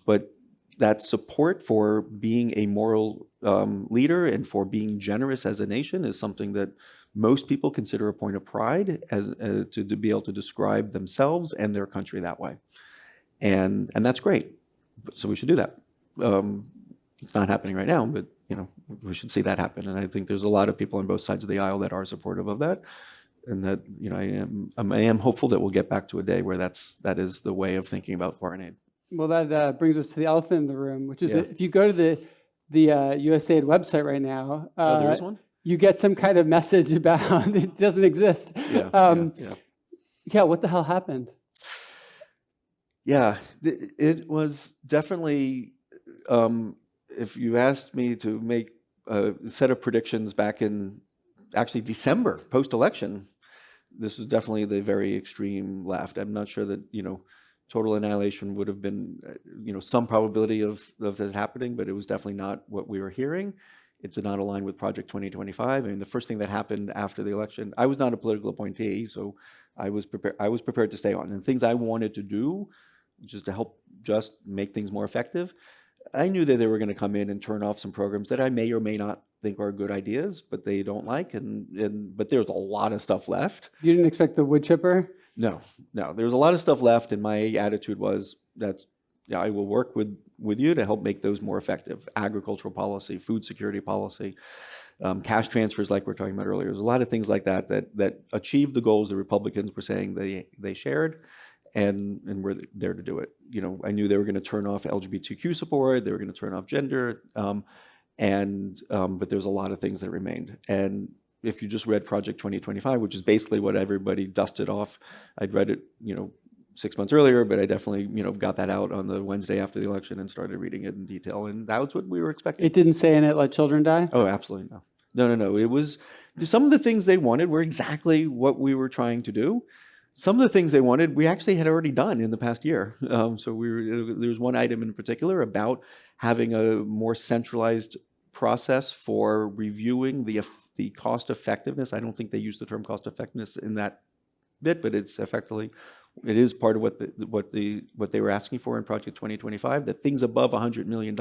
But that support for being a moral leader and for being generous as a nation is something that most people consider a point of pride to be able to describe themselves and their country that way. And that's great. So we should do that. It's not happening right now, but we should see that happen. And I think there's a lot of people on both sides of the aisle that are supportive of that. And that I am hopeful that we'll get back to a day where that is the way of thinking about foreign aid. Well, that brings us to the elephant in the room, which is Yeah. if you go to the USAID website right now, There is one? you get some kind of message about it doesn't exist. Yeah, what the hell happened? Yeah, it was definitely, if you asked me to make a set of predictions back in actually December, post-election, this was definitely the very extreme left. I'm not sure that, total annihilation would have been, some probability of that happening, but it was definitely not what we were hearing. It did not align with Project 2025. I mean, the first thing that happened after the election, I was not a political appointee, so I was prepared to stay on. And things I wanted to do, just to help just make things more effective, I knew that they were going to come in and turn off some programs that I may or may not think are good ideas, but they don't like, but there's a lot of stuff left. You didn't expect the wood chipper? No, there's a lot of stuff left, and my attitude was that I will work with you to help make those more effective. Agricultural policy, food security policy, cash transfers like we're talking about earlier. There's a lot of things like that achieve the goals the Republicans were saying they shared, and we're there to do it. I knew they were going to turn off LGBTQ support, they were going to turn off gender, but there's a lot of things that remained. And if you just read Project 2025, which is basically what everybody dusted off, I'd read it, 6 months earlier, but I definitely, got that out on the Wednesday after the election and started reading it in detail, and that was what we were expecting. It didn't say in it, let children die? Oh, absolutely no. It was, some of the things they wanted were exactly what we were trying to do. Some of the things they wanted, we actually had already done in the past year. So there's one item in particular about having a more centralized process for reviewing the cost effectiveness. I don't think they use the term cost effectiveness in that bit, but it is part of what they were asking for in Project 2025, that things above $100 million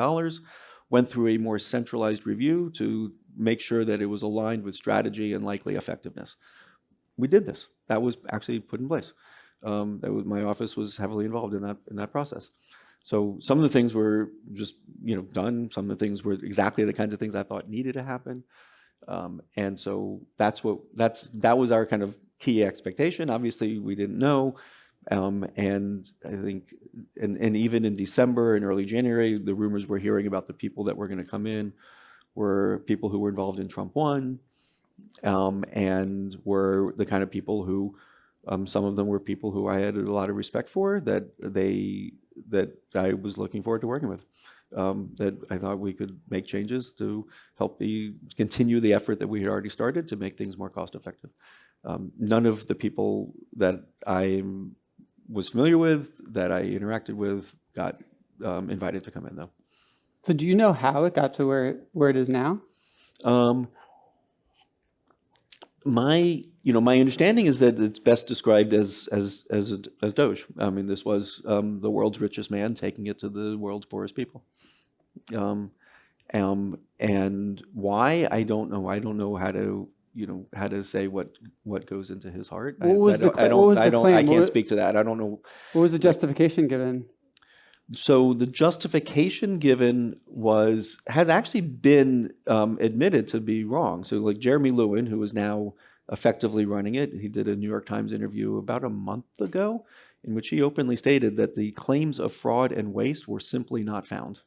went through a more centralized review to make sure that it was aligned with strategy and likely effectiveness. We did this. That was actually put in place. My office was heavily involved in that process. So some of the things were just done. Some of the things were exactly the kinds of things I thought needed to happen. And so that was our kind of key expectation. Obviously, we didn't know. And I think, and even in December and early January, the rumors we're hearing about the people that were going to come in were people who were involved in Trump 1, and were the kind of people who, some of them were people who I had a lot of respect for, that I was looking forward to working with. That I thought we could make changes to help continue the effort that we had already started to make things more cost effective. None of the people that I was familiar with, that I interacted with, got invited to come in, though. So do you know how it got to where it is now? My understanding is that it's best described as Doge. I mean, this was the world's richest man taking it to the world's poorest people. And why, I don't know. I don't know how to say what goes into his heart. I can't speak to that. I don't know. What was the justification given? So the justification given has actually been admitted to be wrong. So like Jeremy Lewin, who is now effectively running it. He did a New York Times interview about a month ago in which he openly stated that the claims of fraud and waste were simply not found,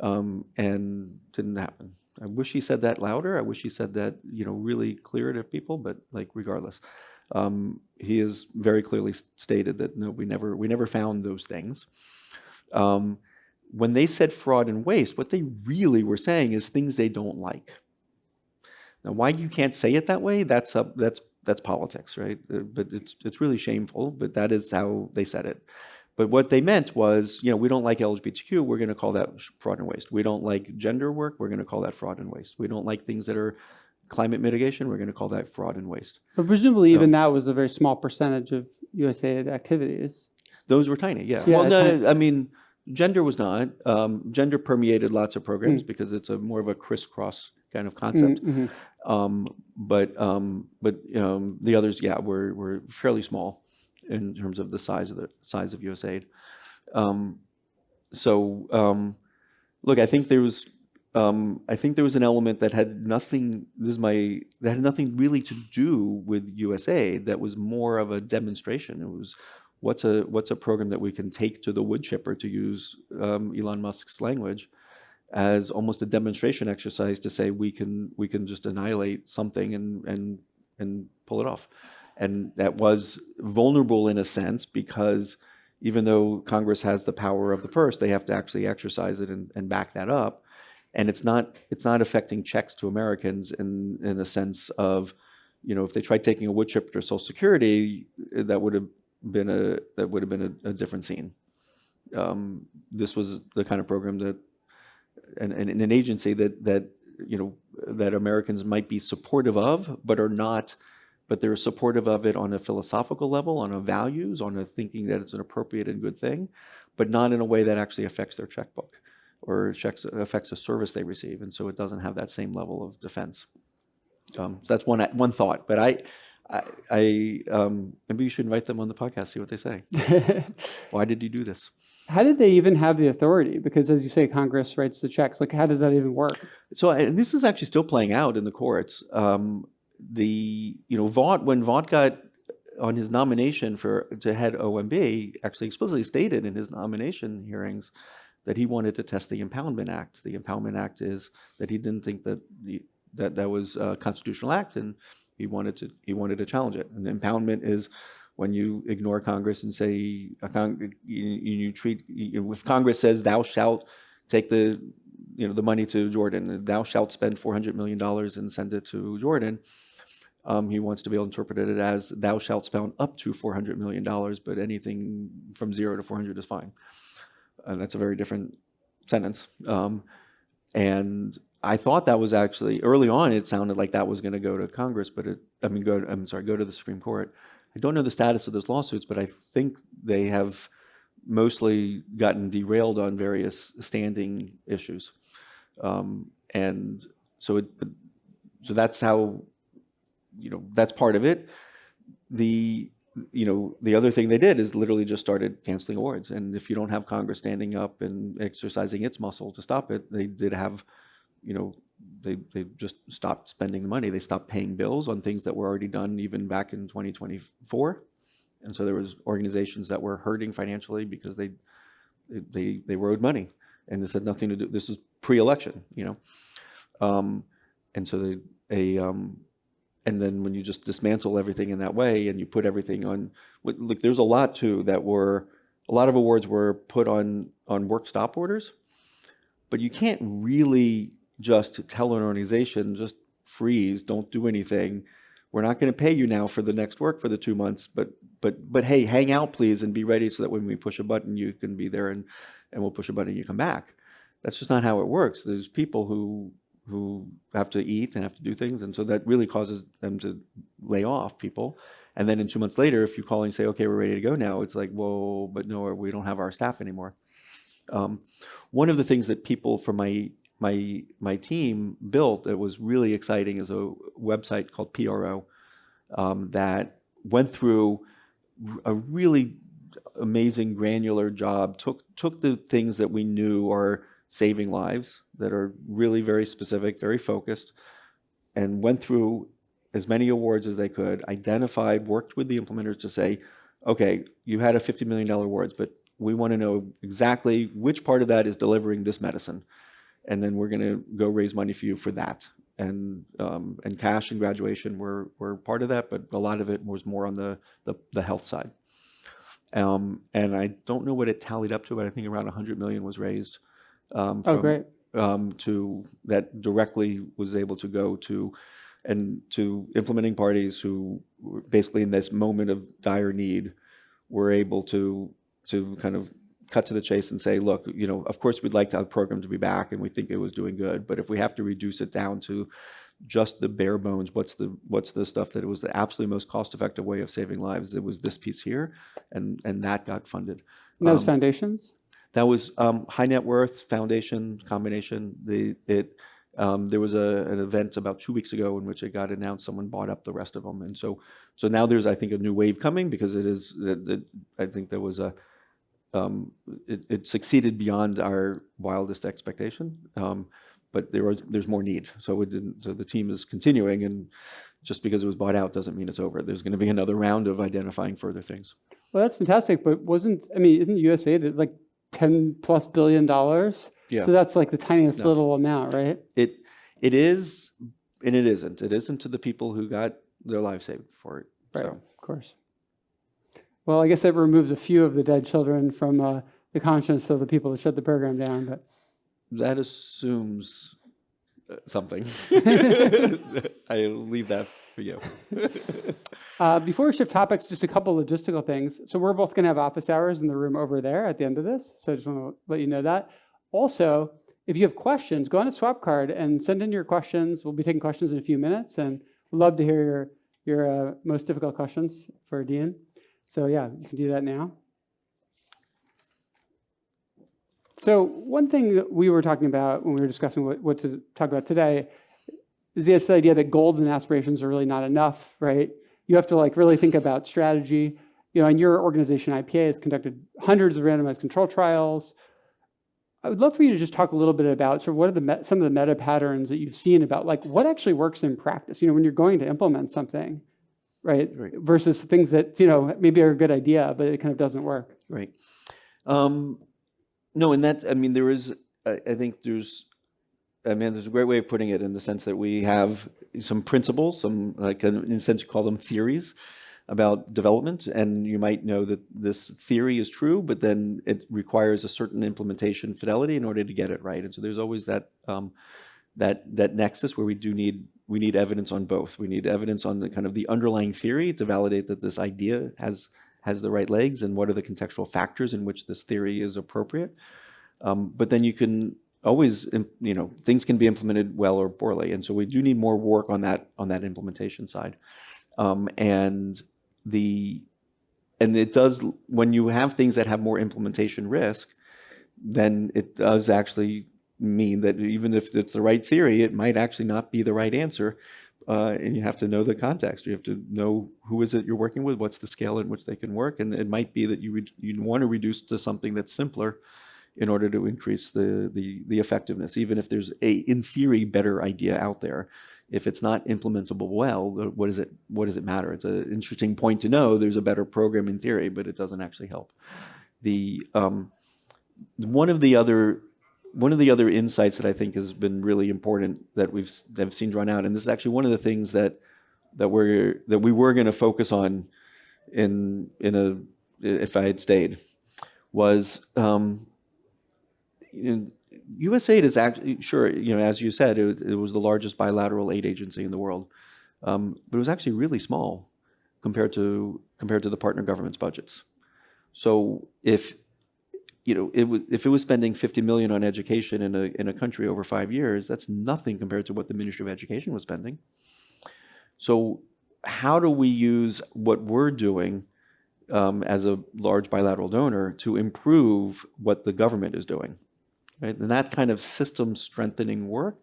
and didn't happen. I wish he said that louder. I wish he said that, really clear to people, but like regardless. He has very clearly stated that no, we never found those things. When they said fraud and waste, what they really were saying is things they don't like. Now, why you can't say it that way, that's politics, right? But it's really shameful, but that is how they said it. But what they meant was, we don't like LGBTQ, we're going to call that fraud and waste. We don't like gender work, we're going to call that fraud and waste. We don't like things that are climate mitigation, we're going to call that fraud and waste. But presumably even that was a very small percentage of USAID activities. Those were tiny, yeah. Yeah, Well, no, tiny. I mean, gender was not. Gender permeated lots of programs because it's more of a crisscross kind of concept. But the others, yeah, were fairly small in terms of the size of USAID. Look, I think there was an element that had nothing. That had nothing really to do with USAID. That was more of a demonstration. It was what's a program that we can take to the wood chipper, to use Elon Musk's language, as almost a demonstration exercise to say we can just annihilate something and pull it off. And that was vulnerable in a sense because even though Congress has the power of the purse, they have to actually exercise it and back that up. And it's not affecting checks to Americans in a sense of, if they tried taking a wood chipper to Social Security, that would have been a different scene. This was the kind of program that and an agency that Americans might be supportive of, but are not. But they're supportive of it on a philosophical level, on a values, on a thinking that it's an appropriate and good thing, but not in a way that actually affects their checkbook or affects a service they receive, and so it doesn't have that same level of defense. So that's one thought. But maybe you should invite them on the podcast, see what they say. Why did you do this? How did they even have the authority? Because as you say, Congress writes the checks. Like, how does that even work? So, and this is actually still playing out in the courts. Vaught, when Vaught got on his nomination to head OMB, actually explicitly stated in his nomination hearings that he wanted to test the Impoundment Act. The Impoundment Act is that he didn't think that was a constitutional act, and he wanted to challenge it. And impoundment is when you ignore Congress and say if Congress says thou shalt take the money to Jordan, thou shalt spend $400 million and send it to Jordan. He wants to be able to interpret it as thou shalt spend up to $400 million, but anything from 0 to 400 is fine. And that's a very different sentence. And I thought that was actually, early on, it sounded like that was going to go to Congress, but go to the Supreme Court. I don't know the status of those lawsuits, but I think they have mostly gotten derailed on various standing issues. And so that's how, that's part of it. The other thing they did is literally just started canceling awards. And if you don't have Congress standing up and exercising its muscle to stop it, they did have, they just stopped spending the money. They stopped paying bills on things that were already done even back in 2024. And so there was organizations that were hurting financially because they owed money, and this had nothing to do. This is pre-election, and so and then when you just dismantle everything in that way and you put everything on, look, there's a lot of awards were put on work stop orders, but you can't really just tell an organization, just freeze, don't do anything. We're not going to pay you now for the next work for the 2 months, but hey, hang out please and be ready so that when we push a button, you can be there and we'll push a button and you come back. That's just not how it works. There's people who have to eat and have to do things, and so that really causes them to lay off people. And then 2 months later, if you call and say, okay, we're ready to go now, it's like, whoa, but no, we don't have our staff anymore. One of the things that people from my team built that was really exciting is a website called PRO that went through a really amazing granular job, took the things that we knew are saving lives, that are really very specific, very focused, and went through as many awards as they could, identified, worked with the implementers to say, okay, you had a $50 million awards, but we want to know exactly which part of that is delivering this medicine. And then we're going to go raise money for you for that. And cash and graduation were part of that, but a lot of it was more on the health side. And I don't know what it tallied up to, but I think around 100 million was raised. Great. To that directly was able to go to implementing parties who were basically in this moment of dire need were able to kind of cut to the chase and say, look, of course we'd like our program to be back and we think it was doing good, but if we have to reduce it down to just the bare bones, what's the stuff that it was the absolutely most cost-effective way of saving lives, it was this piece here, and that got funded. And those foundations? That was high net worth foundation combination. There was an event about 2 weeks ago in which it got announced someone bought up the rest of them, and so now there's, I think, a new wave coming because it is. I think there was it succeeded beyond our wildest expectation, but there's more need. So the team is continuing, and just because it was bought out doesn't mean it's over. There's going to be another round of identifying further things. Well, that's fantastic, but isn't USAID like $10+ billion? Yeah. So that's like the tiniest little amount, right? It is, and it isn't. It isn't to the people who got their lives saved for it. Right, So. of course. Well, I guess that removes a few of the dead children from the conscience of the people that shut the program down. But That assumes something. I'll leave that for you. before we shift topics, just a couple logistical things. So we're both going to have office hours in the room over there at the end of this. So I just want to let you know that. Also, if you have questions, go on a swap card and send in your questions. We'll be taking questions in a few minutes, and we'd love to hear your most difficult questions for Dean. So yeah, you can do that now. So one thing that we were talking about when we were discussing what to talk about today is this idea that goals and aspirations are really not enough, right? You have to really think about strategy. And your organization, IPA, has conducted hundreds of randomized control trials. I would love for you to just talk a little bit about sort of what are some of the meta patterns that you've seen about what actually works in practice, when you're going to implement something, right? Versus things that, maybe are a good idea, but it kind of doesn't work. Right. No, and that, there is, I think there's a great way of putting it in the sense that we have some principles, in a sense you call them theories about development, and you might know that this theory is true, but then it requires a certain implementation fidelity in order to get it right. And so there's always that nexus where we need evidence on both. We need evidence on the kind of the underlying theory to validate that this idea has the right legs, and what are the contextual factors in which this theory is appropriate. But then you can always, things can be implemented well or poorly, and so we do need more work on that implementation side. And it does, when you have things that have more implementation risk, then it does actually mean that even if it's the right theory, it might actually not be the right answer. And you have to know the context. You have to know who is it you're working with, what's the scale in which they can work, and it might be that you'd want to reduce to something that's simpler in order to increase the effectiveness, even if there's in theory, better idea out there. If it's not implementable well, what does it matter? It's an interesting point to know there's a better program in theory, but it doesn't actually help. One of the other insights that I think has been really important that I've seen drawn out, and this is actually one of the things that we were going to focus on if I had stayed, was USAID is actually, sure, as you said, it was the largest bilateral aid agency in the world, but it was actually really small compared to the partner governments' budgets. So if it was spending $50 million on education in a country over 5 years, that's nothing compared to what the Ministry of Education was spending. So how do we use what we're doing as a large bilateral donor to improve what the government is doing? Right? And that kind of system strengthening work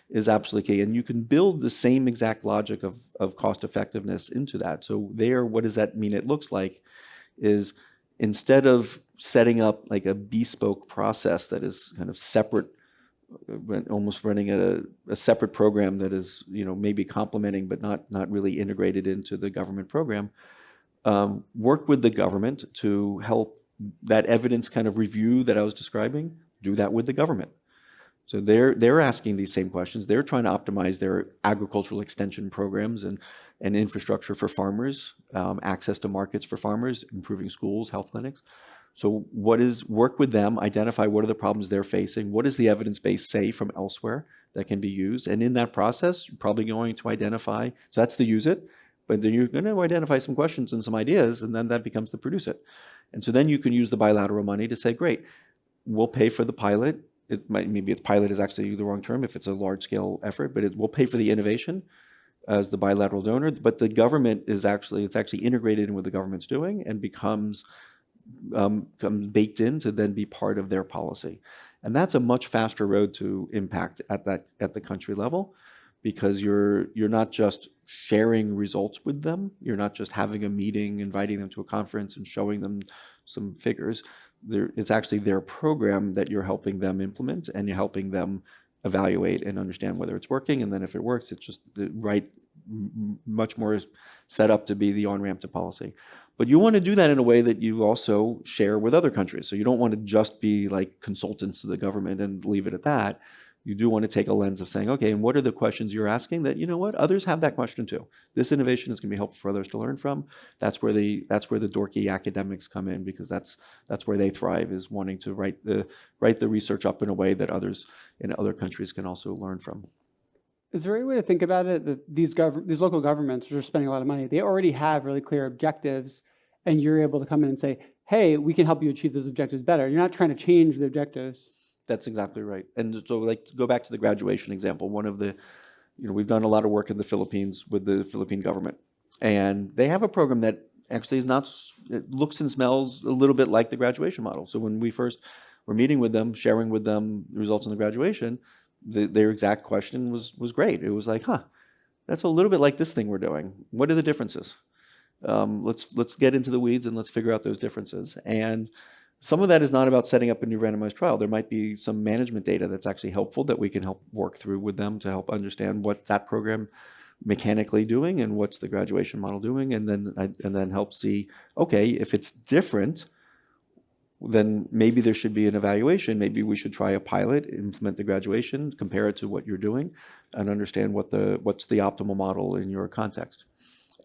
is absolutely key. And you can build the same exact logic of cost effectiveness into that. So what does that mean it looks like is, instead of setting up like a bespoke process that is kind of separate almost running a separate program that is, maybe complementing but not really integrated into the government program. Work with the government to help that evidence kind of review that I was describing. Do that with the government. So they're asking these same questions. They're trying to optimize their agricultural extension programs and infrastructure for farmers, access to markets for farmers, improving schools, health clinics. So work with them, identify what are the problems they're facing, what does the evidence base say from elsewhere that can be used, and in that process, you're probably going to identify, so that's the use it, but then you're going to identify some questions and some ideas, and then that becomes the produce it. And so then you can use the bilateral money to say, great, we'll pay for the pilot. Maybe pilot is actually the wrong term if it's a large-scale effort, but we'll pay for the innovation as the bilateral donor. But the government it's actually integrated in what the government's doing and becomes baked in to then be part of their policy. And that's a much faster road to impact at the country level, because you're not just sharing results with them. You're not just having a meeting, inviting them to a conference and showing them some figures. It's actually their program that you're helping them implement, and you're helping them evaluate and understand whether it's working. And then if it works, it's just much more set up to be the on-ramp to policy. But you want to do that in a way that you also share with other countries. So you don't want to just be like consultants to the government and leave it at that. You do want to take a lens of saying, okay, and what are the questions you're asking that, others have that question too. This innovation is going to be helpful for others to learn from. That's where the dorky academics come in, because that's where they thrive, is wanting to write the research up in a way that others in other countries can also learn from. Is there a way to think about it that these local governments, which are spending a lot of money, they already have really clear objectives, and you're able to come in and say, hey, we can help you achieve those objectives better. You're not trying to change the objectives. That's exactly right. And so, to go back to the graduation example, we've done a lot of work in the Philippines with the Philippine government, and they have a program that actually it looks and smells a little bit like the graduation model. So when we first were meeting with them, sharing with them the results in the graduation, their exact question was great. It was like, that's a little bit like this thing we're doing. What are the differences? Let's get into the weeds and let's figure out those differences. And some of that is not about setting up a new randomized trial. There might be some management data that's actually helpful that we can help work through with them to help understand what that program mechanically doing and what's the graduation model doing, and then help see, okay, if it's different, then maybe there should be an evaluation. Maybe we should try a pilot, implement the graduation, compare it to what you're doing, and understand what's the optimal model in your context.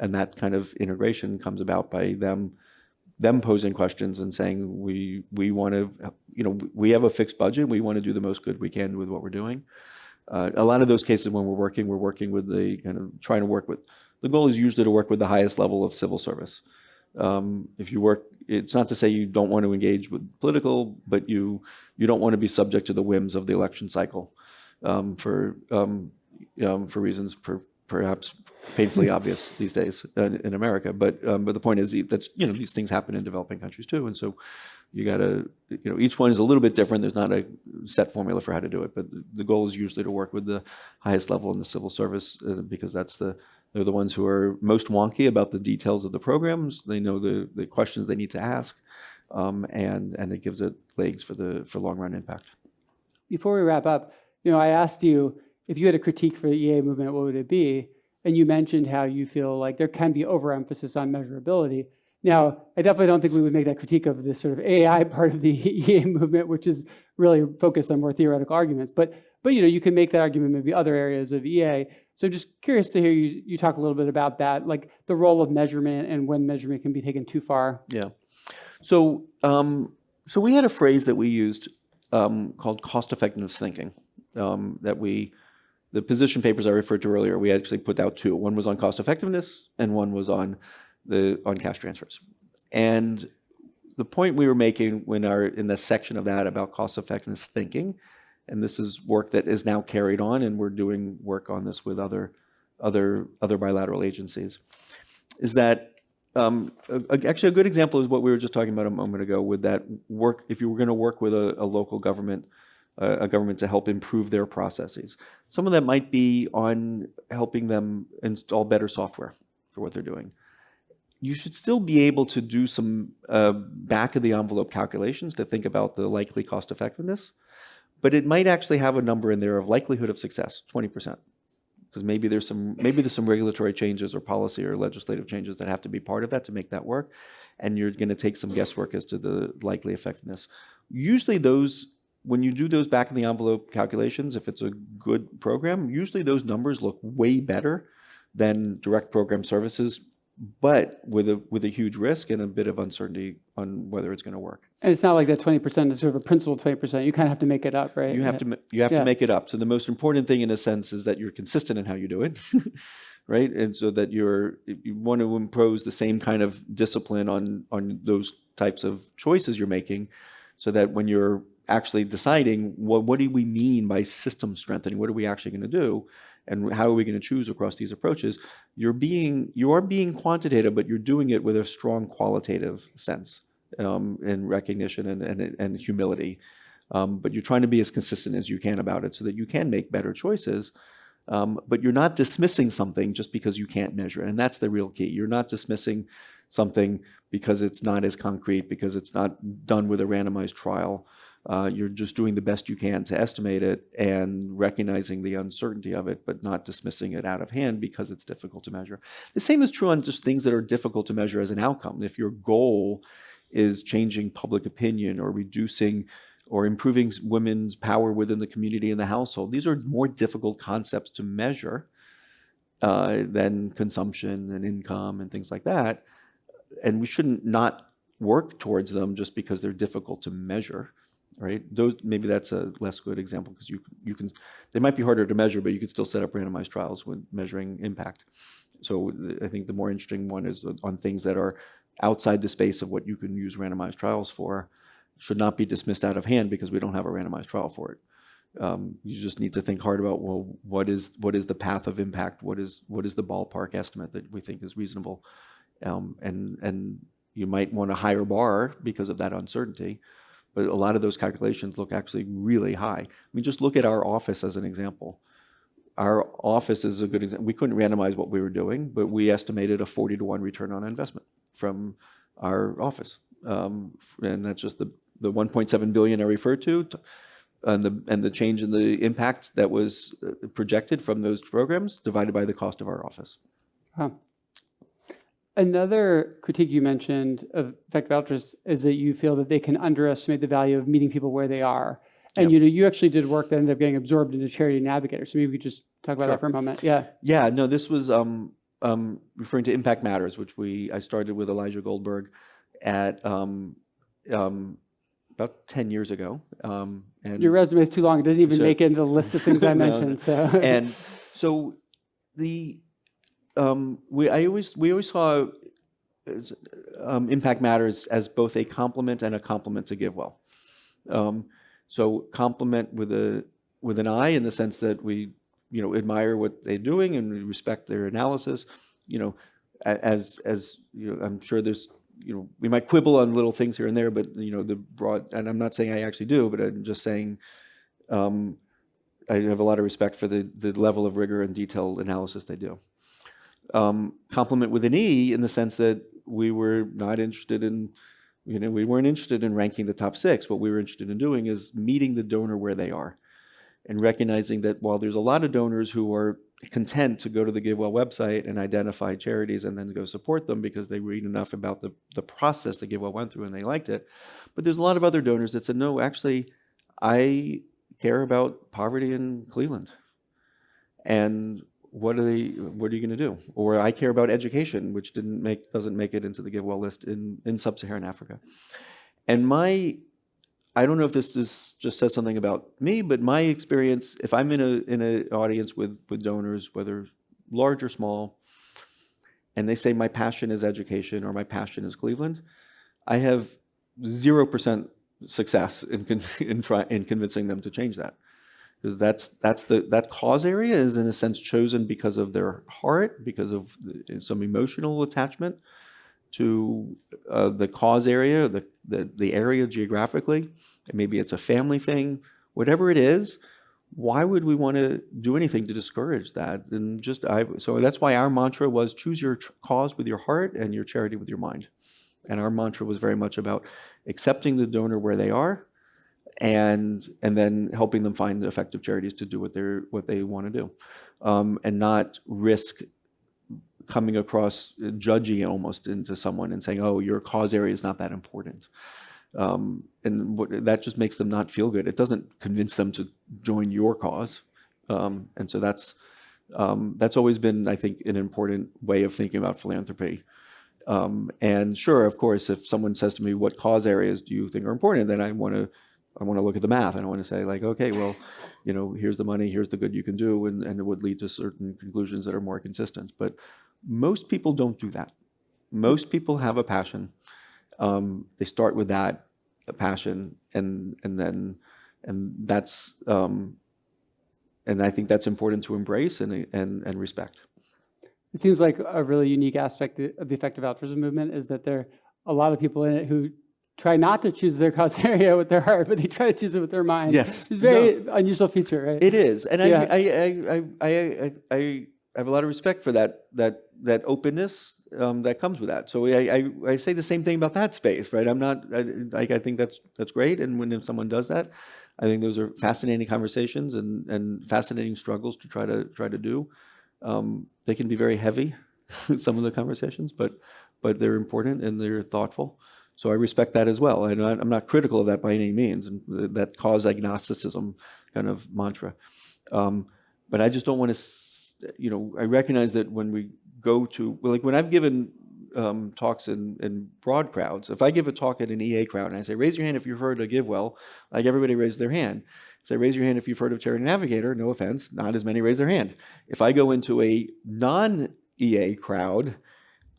And that kind of integration comes about by them posing questions and saying, we want to, we have a fixed budget. We want to do the most good we can with what we're doing. A lot of those cases when we're working with the goal is usually to work with the highest level of civil service. If you work, it's not to say you don't want to engage with political, but you don't want to be subject to the whims of the election cycle for reasons perhaps painfully obvious these days in America. But the point is that's, these things happen in developing countries too. And so you got to, each one is a little bit different. There's not a set formula for how to do it, but the goal is usually to work with the highest level in the civil service because they're the ones who are most wonky about the details of the programs. They know the questions they need to ask, and it gives it legs for long run impact. Before we wrap up, I asked you if you had a critique for the EA movement, what would it be? And you mentioned how you feel like there can be overemphasis on measurability. Now, I definitely don't think we would make that critique of this sort of AI part of the EA movement, which is really focused on more theoretical arguments. But you can make that argument maybe other areas of EA. So just curious to hear you talk a little bit about that, like the role of measurement and when measurement can be taken too far. Yeah. So we had a phrase that we used called cost-effectiveness thinking. The position papers I referred to earlier, we actually put out two. One was on cost-effectiveness, and one was on cash transfers. And the point we were making in the section of that about cost-effectiveness thinking, and this is work that is now carried on, and we're doing work on this with other bilateral agencies, is that actually a good example is what we were just talking about a moment ago with that work. If you were going to work with a local government, a government to help improve their processes, some of that might be on helping them install better software for what they're doing. You should still be able to do some back of the envelope calculations to think about the likely cost effectiveness. but it might actually have a number in there of likelihood of success, 20%. Because maybe there's some regulatory changes or policy or legislative changes that have to be part of that to make that work, and you're going to take some guesswork as to the likely effectiveness. Usually when you do those back in the envelope calculations, if it's a good program, usually those numbers look way better than direct program services, but with a huge risk and a bit of uncertainty on whether it's going to work. And it's not like that 20% is sort of a principal 20%. You kind of have to make it up, right? You have to make it up. So the most important thing in a sense is that you're consistent in how you do it, right? And so that you want to impose the same kind of discipline on those types of choices you're making, so that when you're actually deciding what do we mean by system strengthening, what are we actually going to do, and how are we going to choose across these approaches, you are being quantitative, but you're doing it with a strong qualitative sense, and recognition and humility. But you're trying to be as consistent as you can about it so that you can make better choices. But you're not dismissing something just because you can't measure it. And that's the real key. You're not dismissing something because it's not as concrete, because it's not done with a randomized trial. You're just doing the best you can to estimate it and recognizing the uncertainty of it, but not dismissing it out of hand because it's difficult to measure. The same is true on just things that are difficult to measure as an outcome. If your goal is changing public opinion or reducing or improving women's power within the community and the household, these are more difficult concepts to measure than consumption and income and things like that. And we shouldn't not work towards them just because they're difficult to measure, right? Maybe that's a less good example, because you can they might be harder to measure, but you can still set up randomized trials with measuring impact. So I think the more interesting one is on things that are outside the space of what you can use randomized trials for, should not be dismissed out of hand because we don't have a randomized trial for it. You just need to think hard about, well, what is the path of impact? What is the ballpark estimate that we think is reasonable? And you might want a higher bar because of that uncertainty, but a lot of those calculations look actually really high. I mean, just look at our office as an example. Our office is a good example. We couldn't randomize what we were doing, but we estimated a 40-to-1 return on investment from our office. And that's just the 1.7 billion I referred to, and the change in the impact that was projected from those programs divided by the cost of our office. Huh. Another critique you mentioned of effective altruists is that you feel that they can underestimate the value of meeting people where they are. And Yep. you actually did work that ended up getting absorbed into Charity Navigator. So maybe we could just talk about Sure. that for a moment. Yeah. Yeah, no, this was referring to Impact Matters, which I started with Elijah Goldberg at about 10 years ago. And Your resume is too long. It doesn't even So- make it into the list of things I No, mentioned. So and so we always saw Impact Matters as both a complement and a complement to GiveWell. So complement with an eye, in the sense that we admire what they're doing and we respect their analysis. As I'm sure there's we might quibble on little things here and there, but the broad, and I'm not saying I actually do, but I'm just saying I have a lot of respect for the level of rigor and detailed analysis they do. Complement with an E, in the sense that we were not interested in, we weren't interested in ranking the top 6. What we were interested in doing is meeting the donor where they are, and recognizing that while there's a lot of donors who are content to go to the GiveWell website and identify charities and then go support them because they read enough about the process that GiveWell went through and they liked it, but there's a lot of other donors that said, no, actually, I care about poverty in Cleveland, and what are you going to do? Or I care about education, which doesn't make it into the GiveWell list in sub-Saharan Africa. And I don't know if this just says something about me, but my experience, if I'm in an audience with donors, whether large or small, and they say my passion is education or my passion is Cleveland, I have 0% success in convincing them to change that. Because that cause area is, in a sense, chosen because of their heart, because of some emotional attachment to the cause area, the area geographically. Maybe it's a family thing, whatever it is. Why would we want to do anything to discourage that? And so that's why our mantra was choose your cause with your heart and your charity with your mind. And our mantra was very much about accepting the donor where they are, and then helping them find effective charities to do what they want to do, and not risk coming across judgy almost into someone and saying, "Oh, your cause area is not that important," that just makes them not feel good. It doesn't convince them to join your cause, and so that's always been, I think, an important way of thinking about philanthropy. And sure, of course, if someone says to me, "What cause areas do you think are important?" then I want to look at the math, and I want to say, like, okay, well, here's the money, here's the good you can do, and it would lead to certain conclusions that are more consistent. But most people don't do that. Most people have a passion. They start with that passion, and that's and I think that's important to embrace and respect. It seems like a really unique aspect of the effective altruism movement is that there are a lot of people in it who try not to choose their cause area with their heart, but they try to choose it with their mind. Yes. It's a very unusual feature, right? It is, and Yeah. I have a lot of respect for that openness that comes with that. So I say the same thing about that space, right? I think that's great, and when someone does that, I think those are fascinating conversations and fascinating struggles to try to do. They can be very heavy, some of the conversations, but they're important and they're thoughtful. So I respect that as well. And I'm not critical of that by any means, and that cause agnosticism kind of mantra. But I just don't want to, I recognize that when we go to, like when I've given talks in broad crowds, if I give a talk at an EA crowd and I say, raise your hand if you've heard of GiveWell, like everybody raised their hand. Say, raise your hand if you've heard of Charity Navigator, no offense, not as many raise their hand. If I go into a non-EA crowd,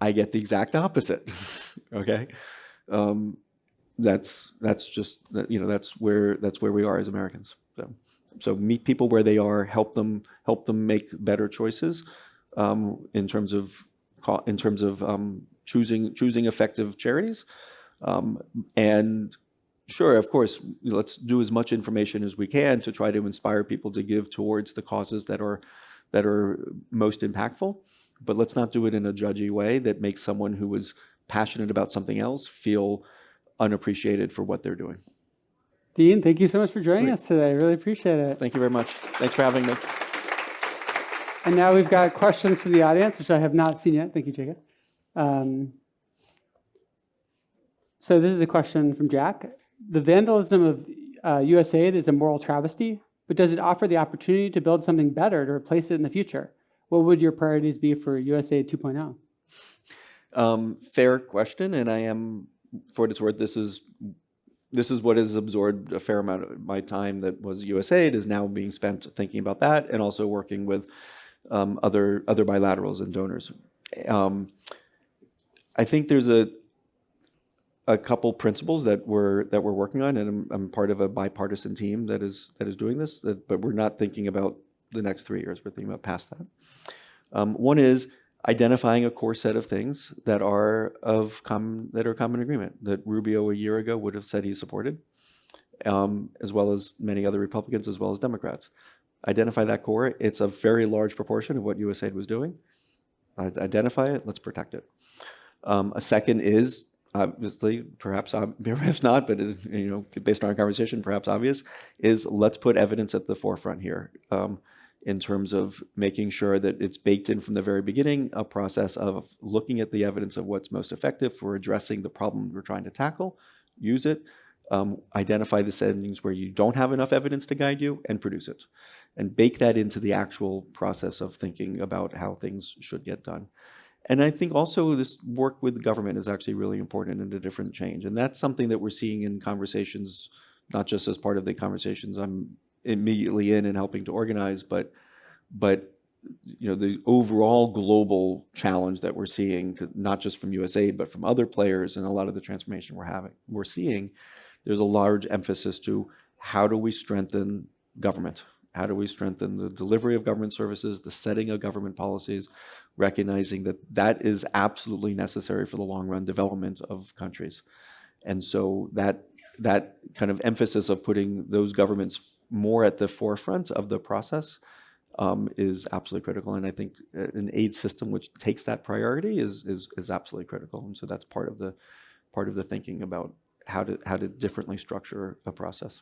I get the exact opposite, okay? That's just, that's where we are as Americans. So meet people where they are, help them make better choices in terms of choosing effective charities, and sure, of course, let's do as much information as we can to try to inspire people to give towards the causes that are most impactful. But let's not do it in a judgy way that makes someone who is passionate about something else feel unappreciated for what they're doing. Dean, thank you so much for joining us today. I really appreciate it. Thank you very much. Thanks for having me. And now we've got questions from the audience, which I have not seen yet. Thank you, Jacob. So this is a question from Jack. The vandalism of USAID is a moral travesty, but does it offer the opportunity to build something better to replace it in the future? What would your priorities be for USAID 2.0? Fair question, and I am, for what it's worth, this is what has absorbed a fair amount of my time that was USAID is now being spent thinking about that and also working with other bilaterals and donors. I think there's a couple principles that we're working on, and I'm part of a bipartisan team that is doing this. But we're not thinking about the next 3 years. We're thinking about past that. One is identifying a core set of things that are common agreement that Rubio a year ago would have said he supported, as well as many other Republicans, as well as Democrats. Identify that core. It's a very large proportion of what USAID was doing. Identify it. Let's protect it. A second is, obviously, perhaps not, but based on our conversation, perhaps obvious, is let's put evidence at the forefront here in terms of making sure that it's baked in from the very beginning, a process of looking at the evidence of what's most effective for addressing the problem we're trying to tackle, use it, identify the settings where you don't have enough evidence to guide you, and produce it. And bake that into the actual process of thinking about how things should get done. And I think also this work with the government is actually really important in a different change. And that's something that we're seeing in conversations, not just as part of the conversations I'm immediately in and helping to organize, but the overall global challenge that we're seeing, not just from USAID, but from other players and a lot of the transformation we're seeing, there's a large emphasis to how do we strengthen government? How do we strengthen the delivery of government services, the setting of government policies, recognizing that that is absolutely necessary for the long run development of countries. And so that kind of emphasis of putting those governments more at the forefront of the process is absolutely critical. And I think an aid system which takes that priority is absolutely critical. And so that's part of the thinking about how to differently structure a process.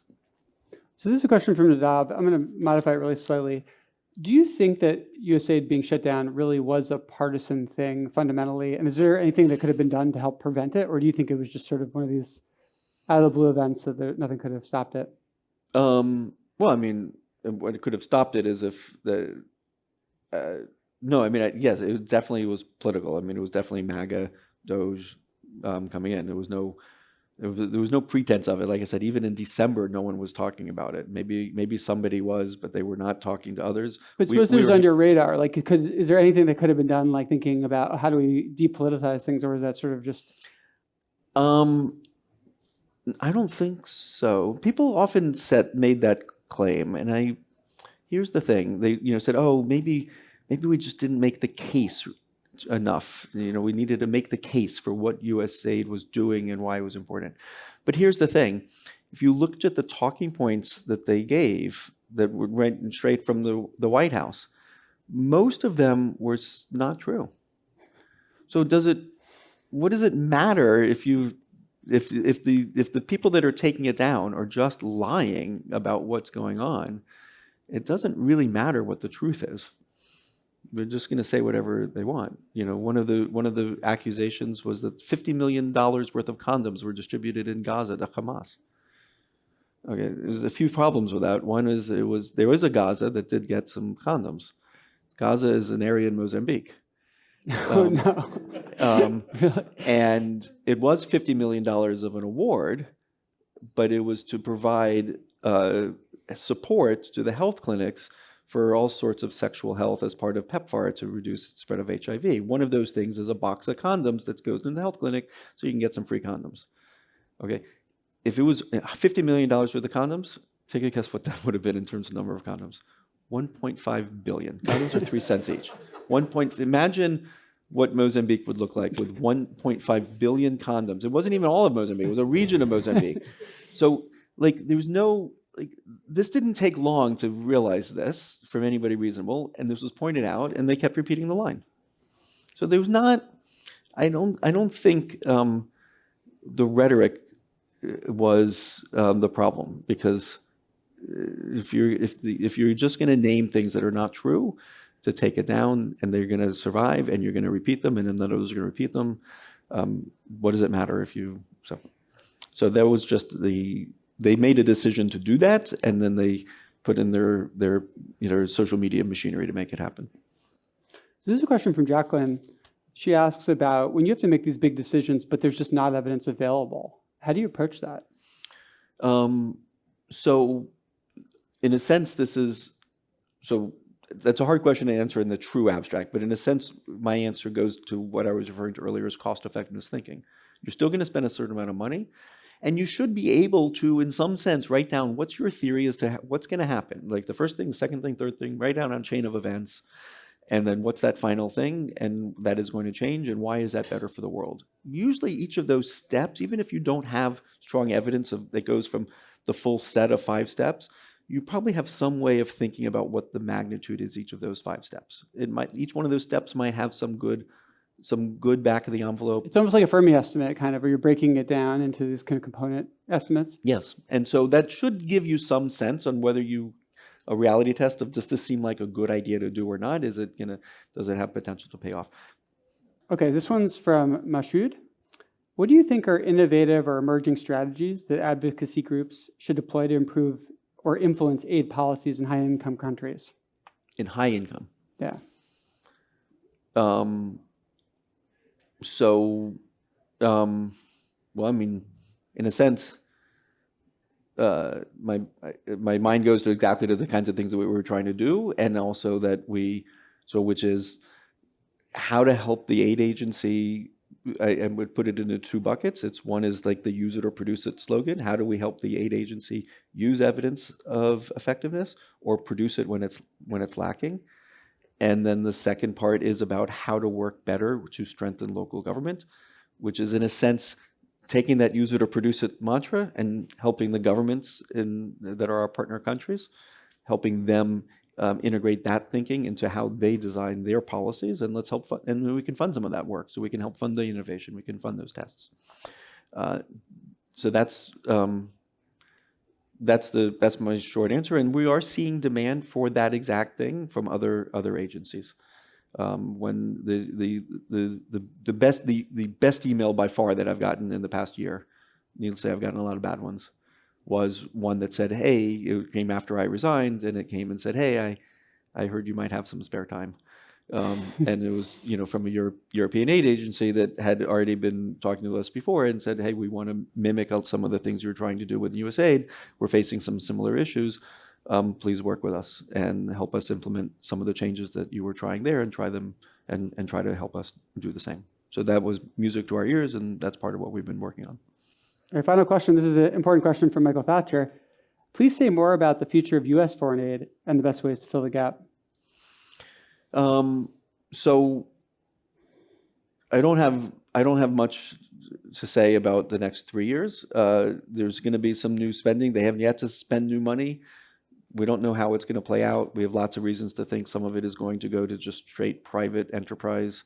So this is a question from Nadav. I'm going to modify it really slightly. Do you think that USAID being shut down really was a partisan thing fundamentally? And is there anything that could have been done to help prevent it? Or do you think it was just sort of one of these out of the blue events that nothing could have stopped it? Well, I mean, what could have stopped it is if no, I mean, yes, it definitely was political. I mean, it was definitely MAGA, Doge coming in. There was no pretense of it. Like I said, even in December, no one was talking about it. Maybe somebody was, but they were not talking to others. But suppose it was on your radar. Like, is there anything that could have been done, like thinking about how do we depoliticize things, or is that sort of just? I don't think so. People often made that claim, and here's the thing. They said, oh, maybe we just didn't make the case enough. We needed to make the case for what USAID was doing and why it was important. But here's the thing. If you looked at the talking points that they gave that went straight from the White House, most of them were not true. So what does it matter if the people that are taking it down are just lying about what's going on? It doesn't really matter what the truth is. They're just going to say whatever they want. One of the accusations was that $50 million worth of condoms were distributed in Gaza to Hamas. Okay, there's a few problems with that. One is there was a Gaza that did get some condoms. Gaza is an area in Mozambique. Oh, no. Really? And it was $50 million of an award, but it was to provide support to the health clinics for all sorts of sexual health as part of PEPFAR to reduce the spread of HIV. One of those things is a box of condoms that goes in the health clinic so you can get some free condoms. Okay, if it was $50 million worth of condoms, take a guess what that would have been in terms of number of condoms. 1.5 billion. Condoms are 3 cents each. Imagine what Mozambique would look like with 1.5 billion condoms. It wasn't even all of Mozambique. It was a region of Mozambique. So, there was no... this didn't take long to realize this from anybody reasonable, and this was pointed out, and they kept repeating the line. So there was not. I don't think the rhetoric was the problem, because if you're just going to name things that are not true, to take it down, and they're going to survive, and you're going to repeat them, and then others are going to repeat them, what does it matter if you so? So that was just They made a decision to do that, and then they put in their social media machinery to make it happen. So this is a question from Jacqueline. She asks about when you have to make these big decisions, but there's just not evidence available. How do you approach that? So, in a sense, that's a hard question to answer in the true abstract, but in a sense, my answer goes to what I was referring to earlier as cost-effectiveness thinking. You're still going to spend a certain amount of money, and you should be able to, in some sense, write down what's your theory as to what's going to happen. Like the first thing, the second thing, third thing, write down a chain of events. And then what's that final thing? And that is going to change. And why is that better for the world? Usually each of those steps, even if you don't have strong evidence that goes from the full set of 5 steps, you probably have some way of thinking about what the magnitude is each of those 5 steps. Each one of those steps might have some good back of the envelope. It's almost like a Fermi estimate, kind of, where you're breaking it down into these kind of component estimates. Yes, and so that should give you some sense on whether a reality test of does this seem like a good idea to do or not? Does it have potential to pay off? Okay, this one's from Mashoud. What do you think are innovative or emerging strategies that advocacy groups should deploy to improve or influence aid policies in high-income countries? In high income? Yeah. Well, I mean, in a sense, my mind goes to exactly to the kinds of things that we were trying to do, and also which is how to help the aid agency. I would put it into 2 buckets. One is like the use it or produce it slogan. How do we help the aid agency use evidence of effectiveness or produce it when it's lacking? And then the second part is about how to work better to strengthen local government, which is in a sense taking that use it or produce it mantra and helping the governments that are our partner countries, helping them integrate that thinking into how they design their policies, and let's help and we can fund some of that work. So we can help fund the innovation, we can fund those tests. so that's my short answer, and we are seeing demand for that exact thing from other agencies. When the best email by far that I've gotten in the past year, needless to say, I've gotten a lot of bad ones, was one that said, "Hey," it came after I resigned, and it came and said, "Hey, I heard you might have some spare time." And it was, from a European aid agency that had already been talking to us before and said, "Hey, we want to mimic out some of the things you're trying to do with USAID. We're facing some similar issues. Please work with us and help us implement some of the changes that you were trying there and try them and try to help us do the same." So that was music to our ears, and that's part of what we've been working on. Our final question. This is an important question from Michael Thatcher. Please say more about the future of U.S. foreign aid and the best ways to fill the gap. So I don't have much to say about the next 3 years. There's going to be some new spending. They haven't yet to spend new money. We don't know how it's going to play out. We have lots of reasons to think some of it is going to go to just straight private enterprise,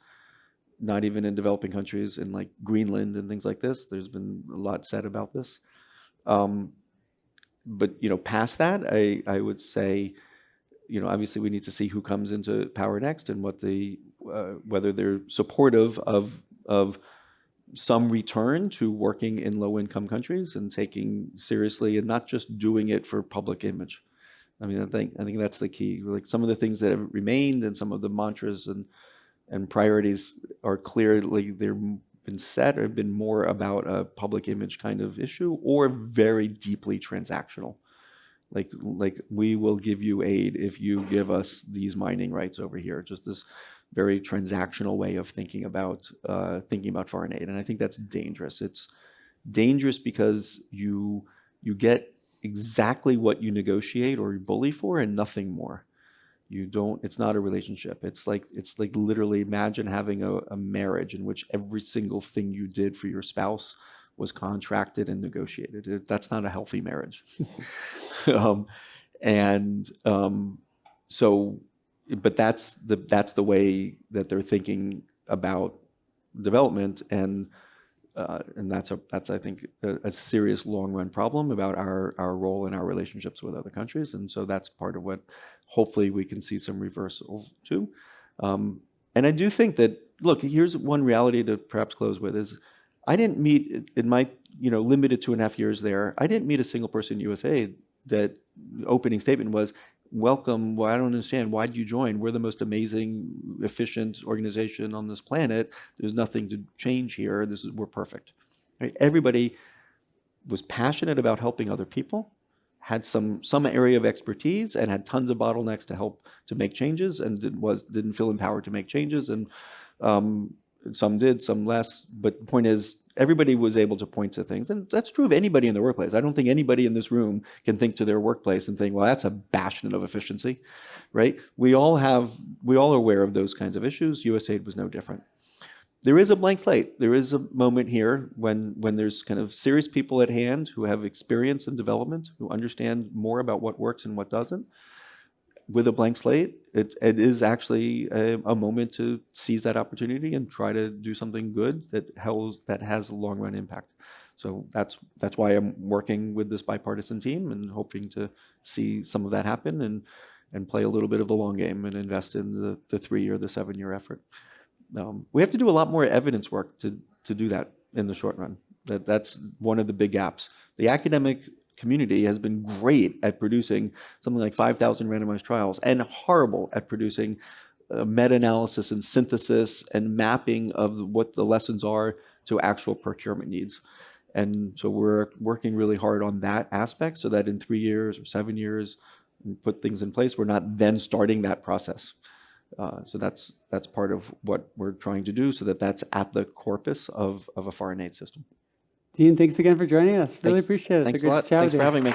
not even in developing countries, in like Greenland and things like this. There's been a lot said about this. But past that, I would say, obviously we need to see who comes into power next and what whether they're supportive of some return to working in low-income countries and taking seriously and not just doing it for public image. I mean, I think that's the key. Like some of the things that have remained and some of the mantras and priorities are clearly they've been set or have been more about a public image kind of issue or very deeply transactional. Like we will give you aid if you give us these mining rights over here. Just this very transactional way of thinking about foreign aid, and I think that's dangerous. It's dangerous because you get exactly what you negotiate or you bully for, and nothing more. You don't. It's not a relationship. It's like literally imagine having a marriage in which every single thing you did for your spouse was contracted and negotiated. That's not a healthy marriage. But that's the way that they're thinking about development, and that's I think a serious long run problem about our role in our relationships with other countries, and so that's part of what hopefully we can see some reversals to. And I do think that, look, here's one reality to perhaps close with is I didn't meet in my limited 2.5 years there. I didn't meet a single person in USAID that opening statement was, "Welcome. Well, I don't understand. Why did you join? We're the most amazing, efficient organization on this planet. There's nothing to change here. We're perfect." Right? Everybody was passionate about helping other people, had some area of expertise, and had tons of bottlenecks to help to make changes, and didn't feel empowered to make changes. And some did, some less. But the point is, everybody was able to point to things. And that's true of anybody in the workplace. I don't think anybody in this room can think to their workplace and think, well, that's a bastion of efficiency, right? We all are aware of those kinds of issues. USAID was no different. There is a blank slate. There is a moment here when there's kind of serious people at hand who have experience in development, who understand more about what works and what doesn't. With a blank slate, it is actually a moment to seize that opportunity and try to do something good that has a long run impact. So that's why I'm working with this bipartisan team and hoping to see some of that happen and play a little bit of the long game and invest in the 3-year, the 7-year effort. We have to do a lot more evidence work to do that in the short run. That's one of the big gaps. The academic community has been great at producing something like 5,000 randomized trials and horrible at producing meta-analysis and synthesis and mapping of what the lessons are to actual procurement needs. And so we're working really hard on that aspect so that in 3 years or 7 years, we put things in place. We're not then starting that process. So that's part of what we're trying to do so that that's at the corpus of a foreign aid system. Dean, thanks again for joining us. Really appreciate it. Thanks a lot. Thanks for having me.